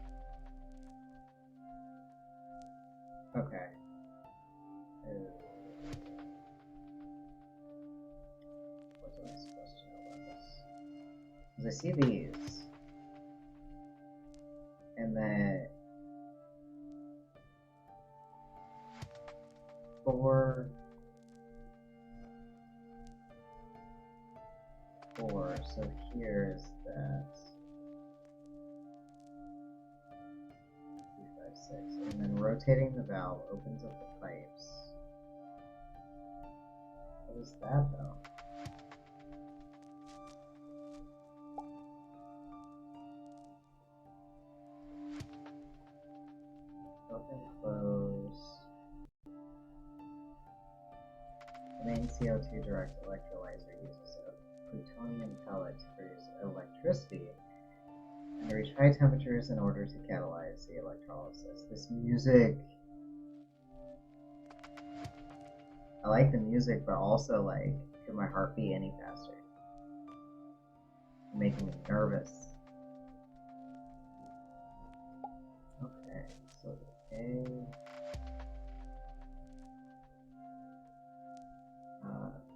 Okay. What am I supposed to know about this? Because I see these. And then four, so here's that. 2, 5, 6. And then rotating the valve opens up the pipes. What is that though? Open, close. The main CO2 direct electrolyzer uses a plutonium pellet to produce electricity and reach high temperatures in order to catalyze the electrolysis. This music, I like the music, but also like, could my heart beat any faster? It's making me nervous. Okay, so A.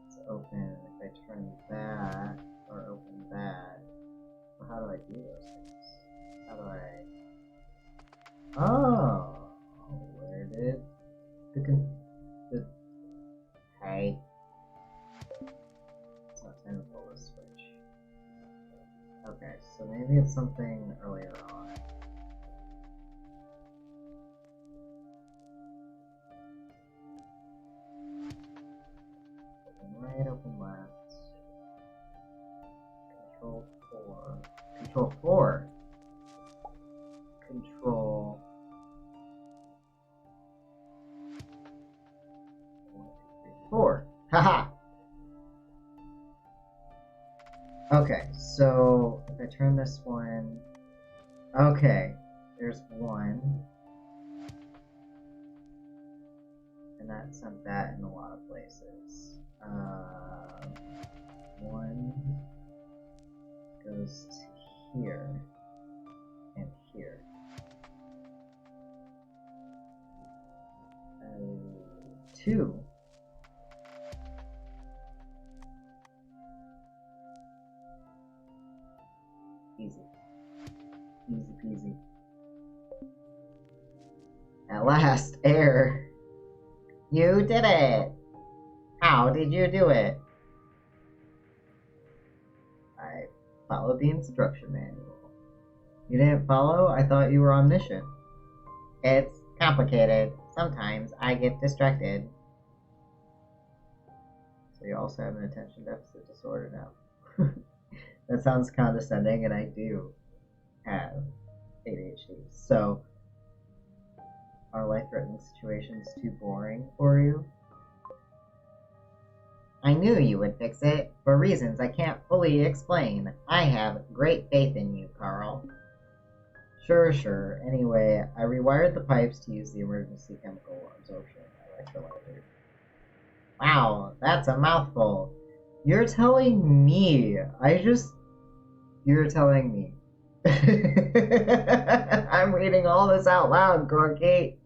It's open. If I turn that or open that, well, how do I do those things? How do I? Oh, where did the hey? It's not time to pull this switch. Okay, so maybe it's something earlier on. Right, open left. Control 4. Control 4. Control 1, 2, 3, 4. Haha! Okay, so if I turn this one. Okay, there's one. And that sent that in a lot of places. One goes to here and here. 2 easy, easy peasy. At last, air. You did it. How did you do it? I followed the instruction manual. You didn't follow? I thought you were omniscient. It's complicated. Sometimes I get distracted. So you also have an attention deficit disorder now. That sounds condescending, and I do have ADHD. So, are life-threatening situations too boring for you? I knew you would fix it, for reasons I can't fully explain. I have great faith in you, Carl. Sure. Anyway, I rewired the pipes to use the emergency chemical absorption electrolyzer. Wow, that's a mouthful. You're telling me. You're telling me. I'm reading all this out loud, Corky.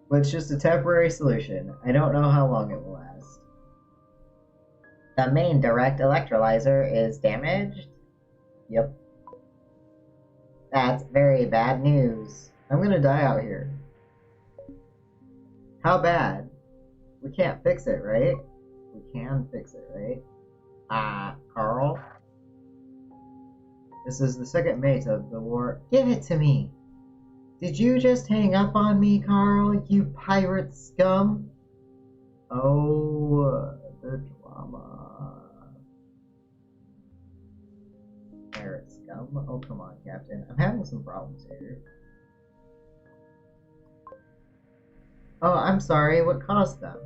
But it's just a temporary solution. I don't know how long it will last. The main direct electrolyzer is damaged? Yep. That's very bad news. I'm gonna die out here. How bad? We can't fix it, right? We can fix it, right? Carl? This is the second mate of the war. Give it to me! Did you just hang up on me, Carl, you pirate scum? Oh, the drama. Pirate scum? Oh, come on, Captain. I'm having some problems here. Oh, I'm sorry. What caused them?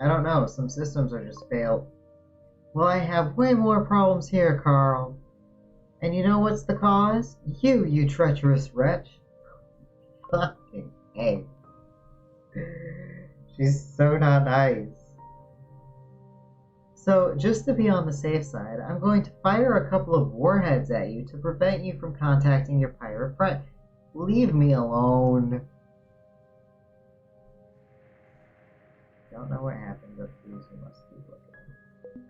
I don't know. Some systems are just failed. Well, I have way more problems here, Carl. And you know what's the cause? You treacherous wretch. Fucking hey. She's so not nice. So, just to be on the safe side, I'm going to fire a couple of warheads at you to prevent you from contacting your pirate friend. Leave me alone. Don't know what happened, but please, you must keep looking.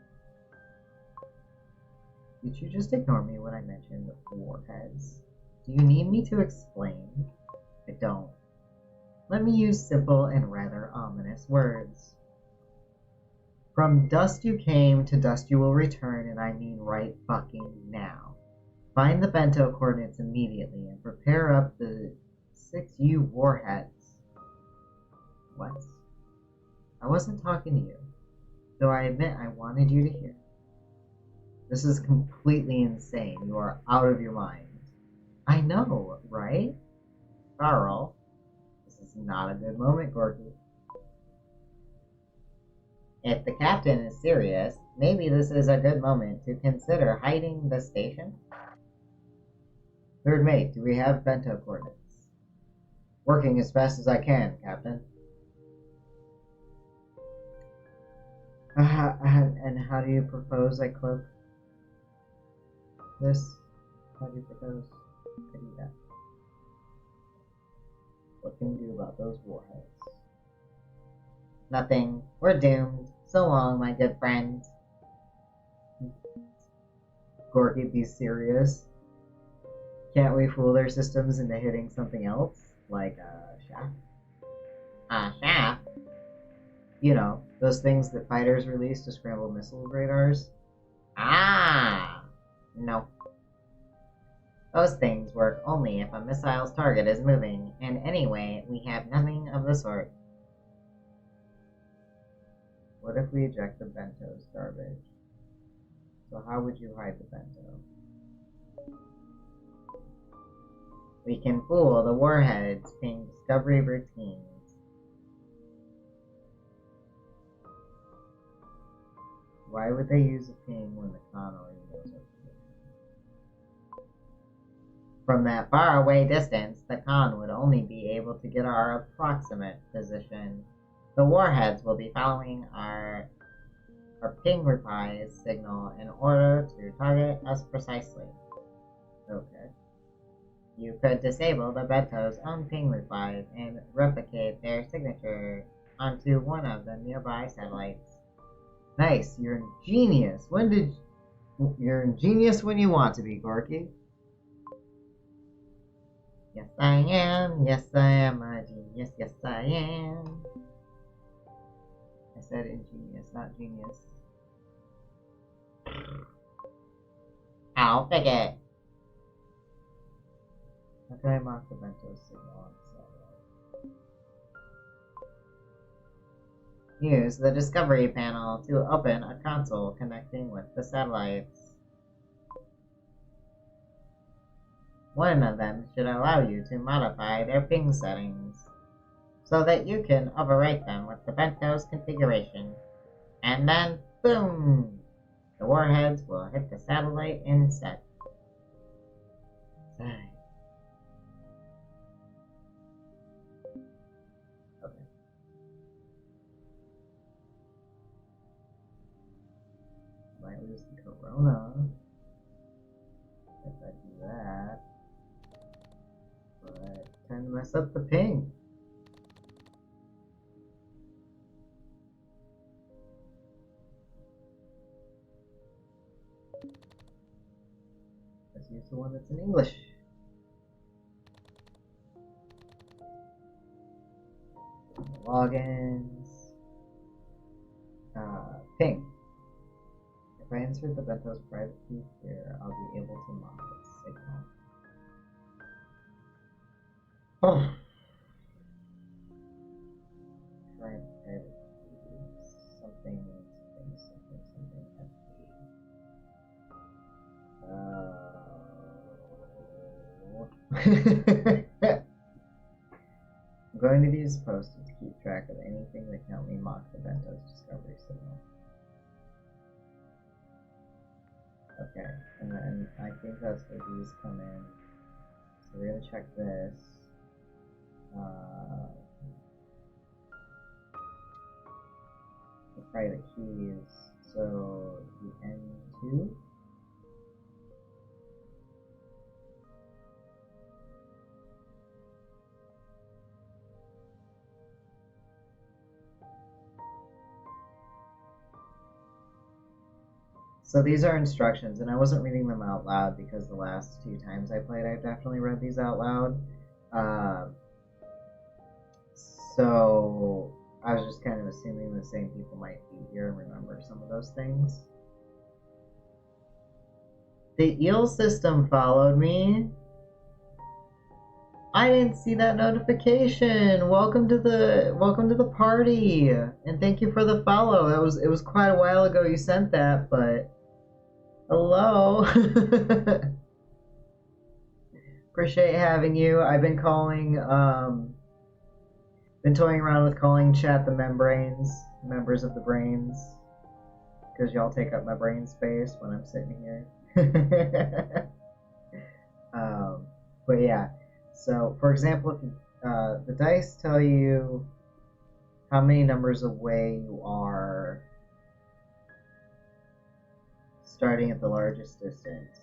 Did you just ignore me when I mentioned warheads? Do you need me to explain? I don't. Let me use simple and rather ominous words. From dust you came, to dust you will return, and I mean right fucking now. Find the bento coordinates immediately and prepare up the 6U warheads. What? I wasn't talking to you, though I admit I wanted you to hear. This is completely insane. You are out of your mind. I know, right? Carl, this is not a good moment, Gorky. If the captain is serious, maybe this is a good moment to consider hiding the station. Third mate, do we have bento coordinates? Working as fast as I can, Captain. And how do you propose I cloak this? How do you propose I do that? What can we do about those warheads? Nothing. We're doomed. So long, my good friend. Gorky, be serious. Can't we fool their systems into hitting something else? Like a shaft? Shaft? You know, those things that fighters release to scramble missile radars? No. Those things work only if a missile's target is moving, and anyway, we have nothing of the sort. What if we eject the bento's garbage? So how would you hide the bento? We can fool the warheads ping discovery routines. Why would they use a ping when the con already knows our position? From that far away distance, the con would only be able to get our approximate position. The warheads will be following our ping reprise signal in order to target us precisely. Okay. You could disable the bento's own ping replies and replicate their signature onto one of the nearby satellites. Nice, you're ingenious. You're ingenious when you want to be, Gorky. Yes, I am. Yes, I am a genius. Yes, I am. I said ingenious, not genius. I'll pick it. How can I mark the bento signal on the satellite? Use the discovery panel to open a console connecting with the satellites. One of them should allow you to modify their ping settings, so that you can overwrite them with the bento's configuration. And then, boom! The warheads will hit the satellite instead. Okay. Might lose the corona if I do that. But time to mess up the ping. Let's use the one that's in English. logins. Ping. If I insert the Bento's private key here, I'll be able to mock its signal. Oh. Current private key. Something FD. I'm going to use Post-it to keep track of anything that can help me mock the Bento's discovery signal. Okay, and then I think that's where these come in. So we're going to check this. The private keys. So the N2. So these are instructions, and I wasn't reading them out loud because the last 2 times I played, I've definitely read these out loud. So I was just kind of assuming the same people might be here and remember some of those things. The eel system followed me. I didn't see that notification. Welcome to the party, and thank you for the follow. It was quite a while ago you sent that, but hello. Appreciate having you. I've been calling, been toying around with calling chat the membranes, members of the brains, because y'all take up my brain space when I'm sitting here. But yeah, so for example, if you, the dice tell you how many numbers away you are starting at the largest distance.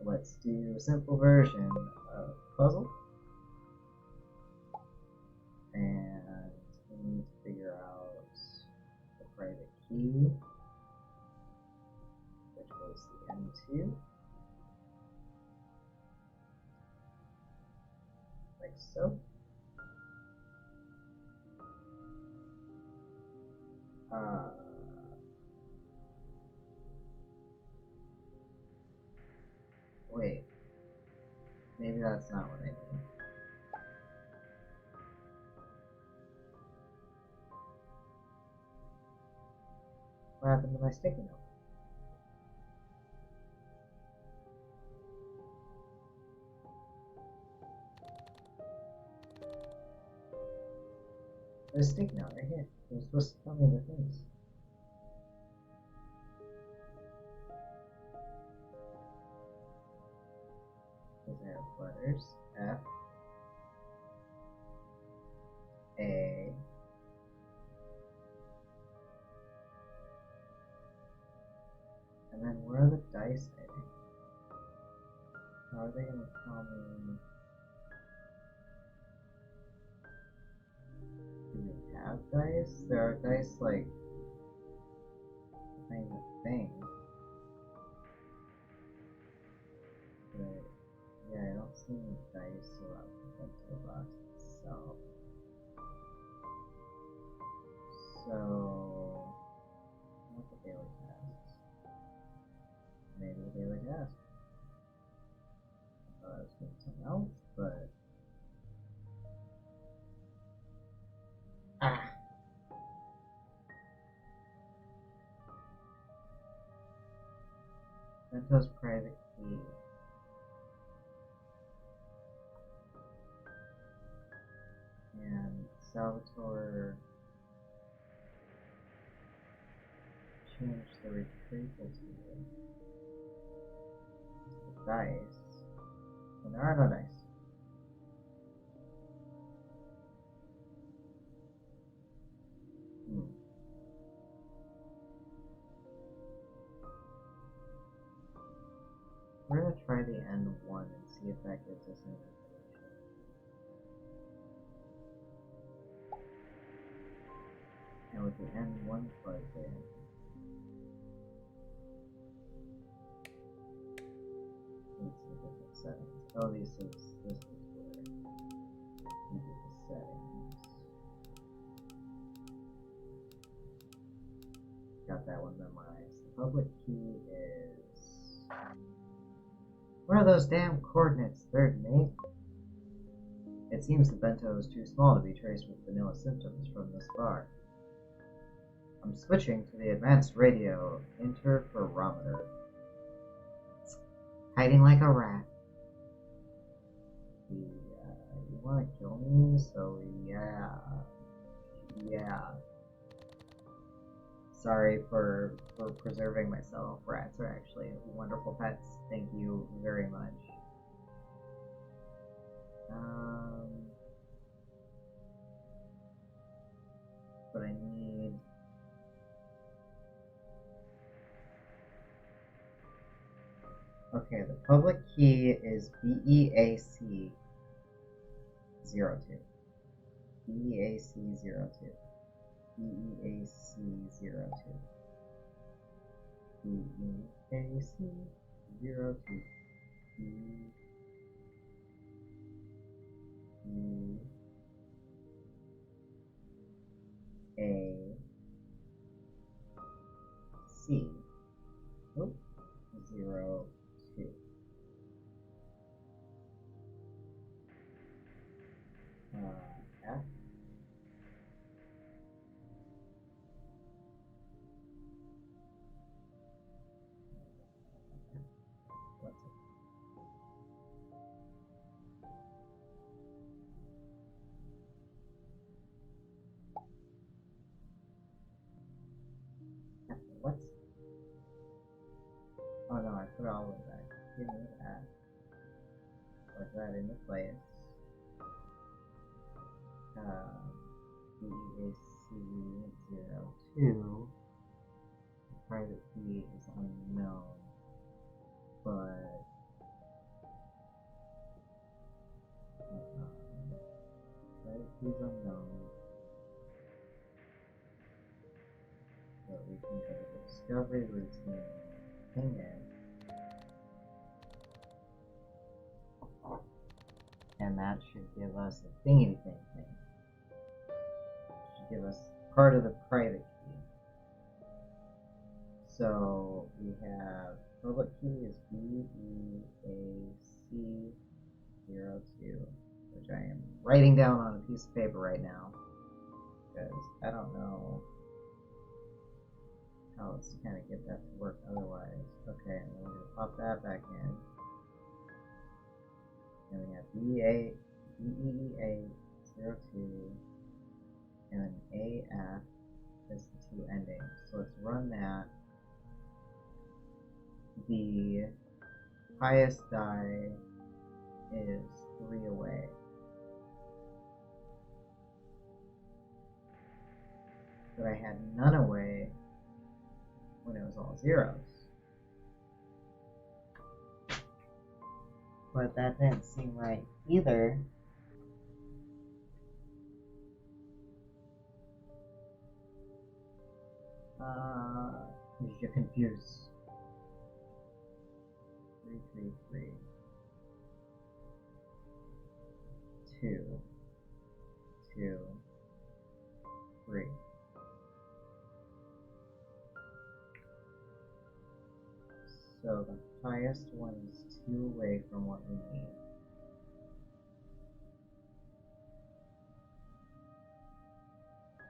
Let's do a simple version of puzzle. And we need to figure out the private key, which was the N2. Like so. Wait. Maybe that's not what I need. What happened to my sticky note? There's a sticky note right here. It was supposed to tell me the things. Because I have letters F, A, and then where are the dice hiding? How are they going to tell me? Do we have dice? There are dice like behind the thing. But yeah, I don't see any dice around the bento box itself. So, not the daily tasks. Maybe the daily task. I thought I was doing something else, but Bento's private key. And Salvatore changed the retrieval to the dice. And there are no dice. We're going to try the N1 and see if that gives us any information. And with the N1 plugged in, let's see different settings. Oh, this is weird. got that one memorized. The public key is... What are those damn coordinates, third mate? It seems the bento is too small to be traced with vanilla symptoms from this bar. I'm switching to the advanced radio interferometer. Hiding like a rat. You want to kill me? So yeah. Yeah. Sorry for preserving myself. Rats are actually wonderful pets. Thank you very much. But I need... Okay, the public key is BEAC 02. BEAC 02. BEAC 02. BEAC 02. BEAC 02. F. What's it? F. What? Oh no, I put it all the way back. Give me that. Put that into place. BEAC02. The private key is unknown, but private key is unknown. But we can go to discovery routine, ping it, and that should give us a thingy thing. Should give us part of the private key. So we have public key is BEAC02, which I am writing down on a piece of paper right now because I don't know how else to kind of get that to work otherwise. Okay, and we're going to pop that back in. And we have BEA02 and then AF is the two endings. So let's run that. The highest die is 3 away. But I had none away when it was all zeros. But that didn't seem right either. You're confused. 3, 3, 3. 2, 2, 3. So the highest one is 2 away from what we need.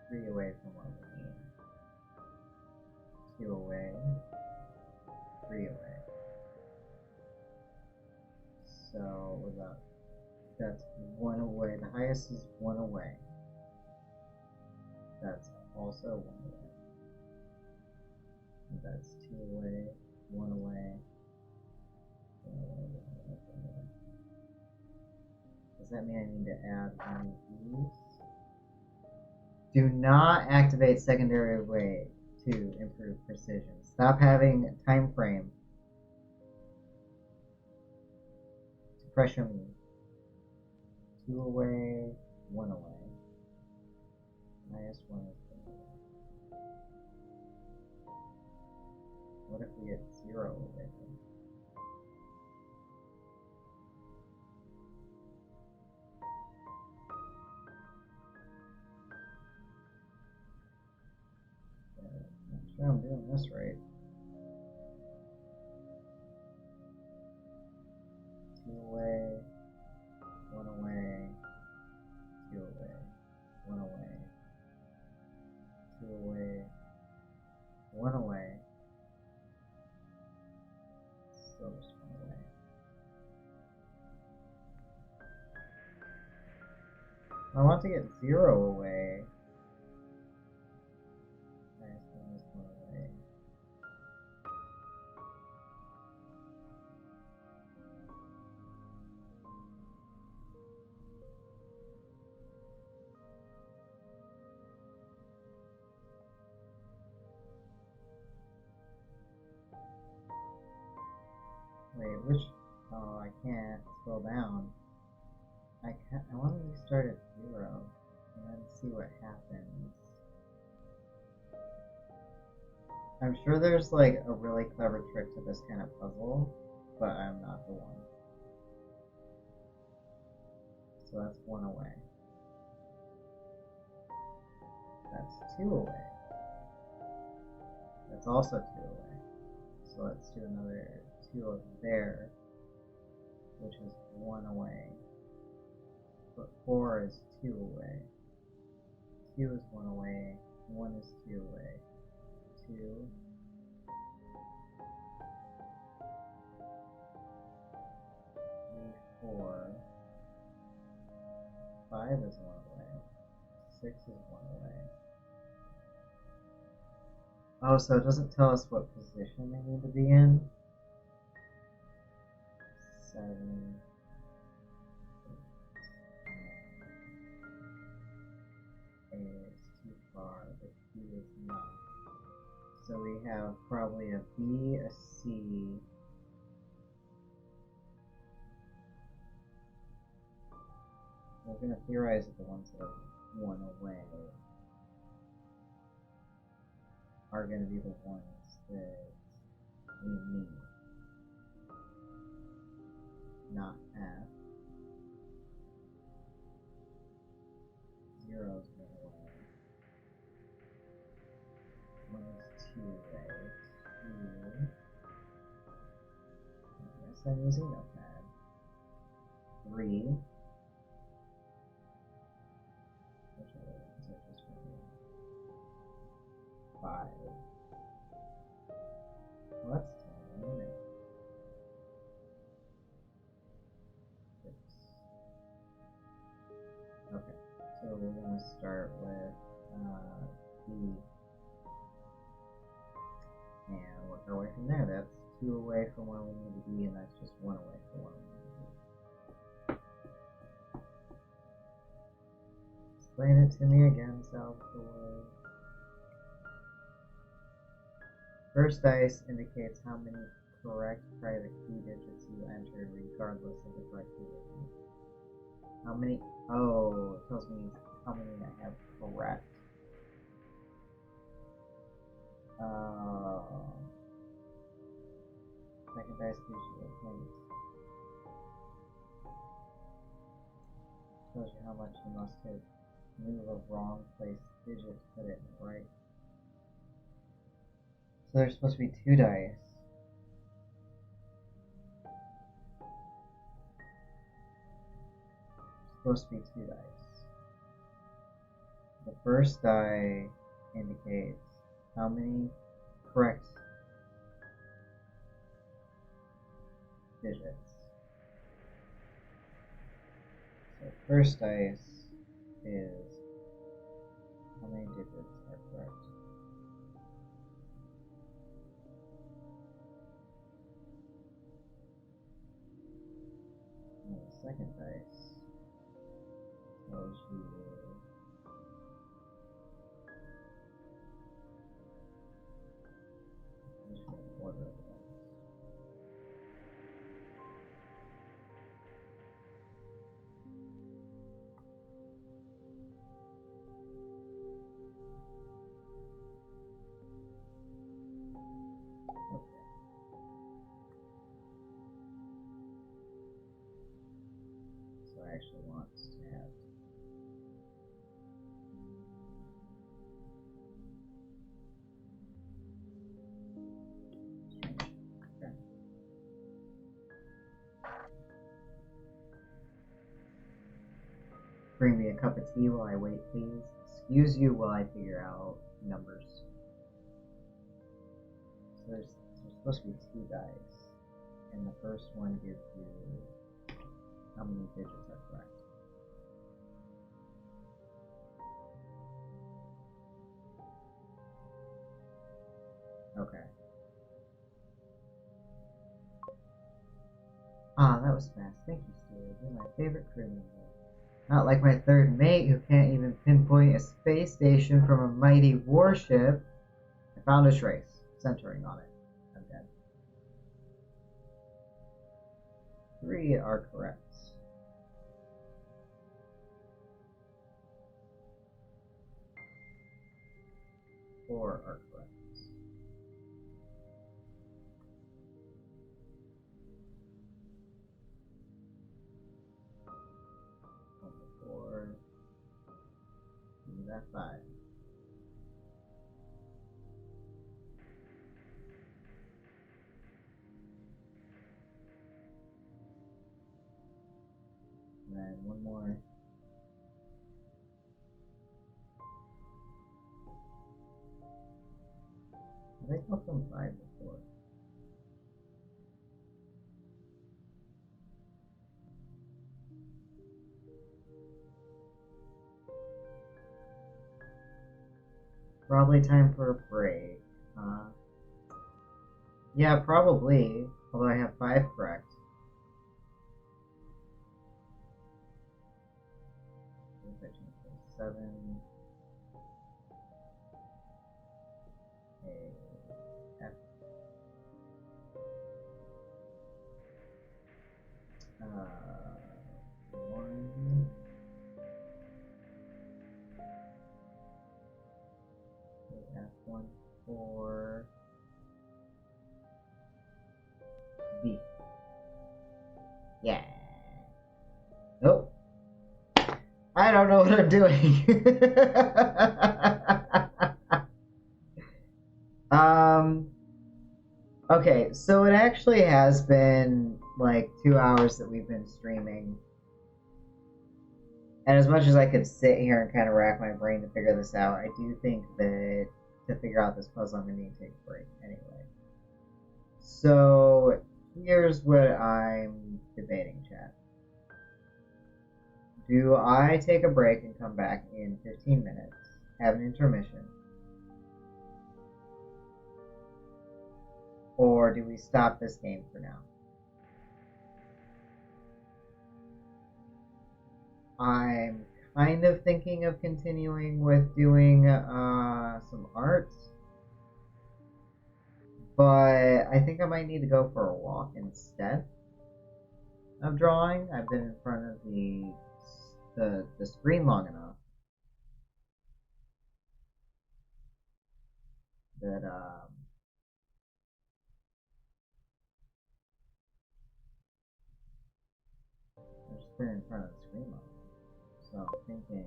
Three away from what we need. 2 away. 3 away. So that's 1 away. The highest is 1 away. That's also 1 away. That's 2 away, 1 away. Does that mean I need to add one of these? Do not activate secondary way to improve precision. Stop having a time frame to pressure me. 2 away, 1 away. Highest one is 1 away. What if we get 0 away? Hopefully I'm doing this right. 2 away, 1 away, 2 away, 1 away, 2 away, 1 away, still just 1 away. I want to get 0 away. Nice, 1 is 1 away. Wait, which? Oh, I can't scroll down. I want to restart at 0 and then see what happens. I'm sure there's like a really clever trick to this kind of puzzle, but I'm not the one. So that's 1 away. That's 2 away. That's also 2 away. So let's do another 2 over there, which is 1 away. But 4 is 2 away. 2 is 1 away. 1 is 2 away. 2. 3, 4. 5 is 1 away. 6 is 1 away. Oh, so it doesn't tell us what position they need to be in. 7. 8 is too far, but B is not. So we have probably a B, a C. We're going to theorize that the ones that are 1 away are going to be the ones that we need. Not F. 0 is 1 away. 1 is 2 away. 2. Yes, I'm using Notepad. 3. Which other ones are just 1 away? 5. Well, that's 10, isn't it? 6. Okay, so we're going to start with B and work our way from there. That's 2 away from where we need to be, and that's just 1 away from where we need to be. Explain it to me again, Salvatore. First dice indicates how many correct private key digits you entered, regardless of the correct key digit. How many? Oh, it tells me how many I have correct. Second dice gives you a hint. Tells you how much you must have move a wrong place digit to put it in right. So there's supposed to be 2 dice. Supposed to be 2 dice. The first die indicates how many correct digits. So first dice is how many digits are correct. And the second dice tells you the order of the dice. Okay. So I actually want to have Bring me a cup of tea while I wait, please. Excuse you while I figure out numbers. So there's supposed to be two dice, and the first one gives you how many digits are correct. Okay. Ah, that was fast. Thank you, Stuart. You're my favorite crew member. Not like my third mate who can't even pinpoint a space station from a mighty warship. I found a trace, centering on it. I'm dead. 3 are correct. 4 are correct. That 5. And then one more. I think I'll come 5 before. Probably time for a break. Yeah, probably. Although I have 5 correct. I change to 7. A F. 1. F1 4 B. Yeah. Nope. I don't know what I'm doing. Okay, so it actually has been like 2 hours that we've been streaming. And as much as I could sit here and kind of rack my brain to figure this out, I do think that to figure out this puzzle, I'm going to need to take a break anyway. So here's what I'm debating, chat. Do I take a break and come back in 15 minutes, have an intermission? Or do we stop this game for now? I'm kind of thinking of continuing with doing some art, but I think I might need to go for a walk instead of drawing. I've been in front of the screen long enough that I've just been in front of the screen long enough. So I'm thinking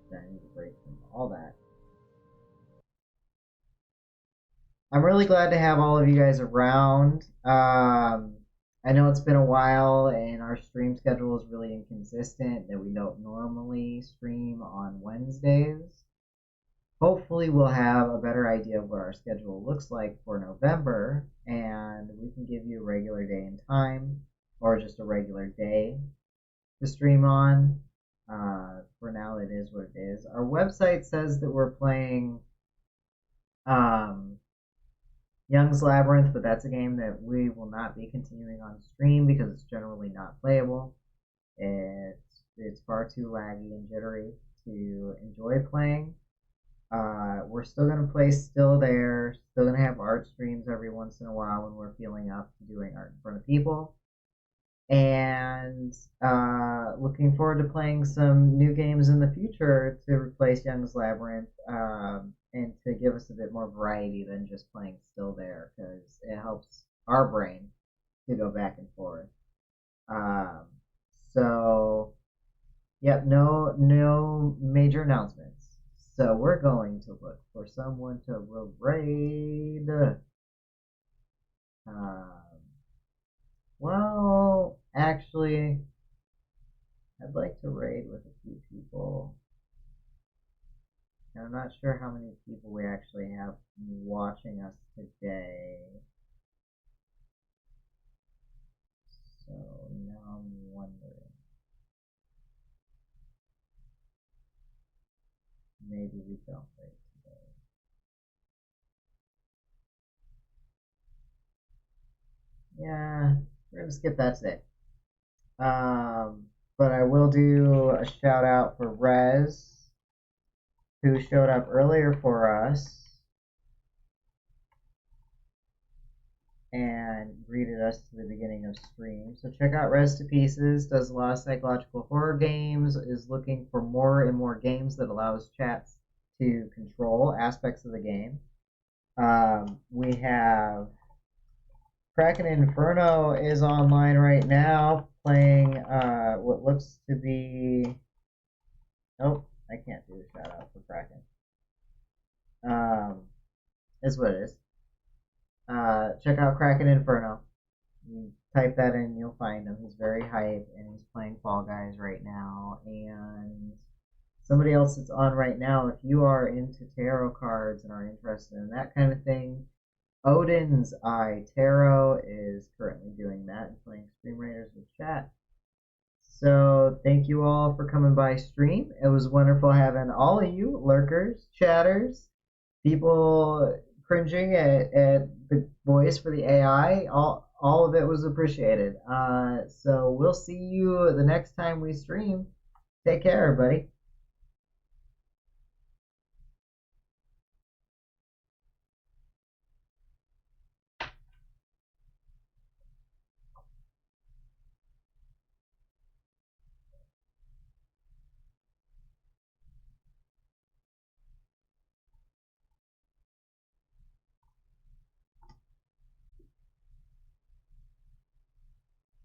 that I need a break from all that. I'm really glad to have all of you guys around. I know it's been a while and our stream schedule is really inconsistent, that we don't normally stream on Wednesdays. Hopefully we'll have a better idea of what our schedule looks like for November, and we can give you a regular day and time, or just a regular day to stream on. For now, it is what it is. Our website says that we're playing Young's Labyrinth, but that's a game that we will not be continuing on stream because it's generally not playable. It's far too laggy and jittery to enjoy playing. We're still going to play Still There, still going to have art streams every once in a while when we're feeling up to doing art in front of people. And looking forward to playing some new games in the future to replace Young's Labyrinth and to give us a bit more variety than just playing Still There, because it helps our brain to go back and forth. So, yep, no major announcements. So we're going to look for someone to raid. Well, actually, I'd like to raid with a few people. And I'm not sure how many people we actually have watching us today. So now I'm wondering. Maybe we don't raid today. Yeah, we're gonna skip that today. But I will do a shout out for Rez, who showed up earlier for us and greeted us to the beginning of stream. So check out Rez to Pieces, does a lot of psychological horror games, is looking for more and more games that allows chats to control aspects of the game. We have Kraken Inferno is online right now playing what looks to be. Nope, I can't do a shout out for Kraken. Is what it is. Check out Kraken Inferno. You type that in, you'll find him. He's very hype, and he's playing Fall Guys right now. And somebody else that's on right now, if you are into tarot cards and are interested in that kind of thing, Odin's Eye Tarot is currently doing that and playing Stream Raiders with chat. So thank you all for coming by stream. It was wonderful having all of you lurkers, chatters, people cringing at the voice for the AI. All of it was appreciated. So we'll see you the next time we stream. Take care, everybody.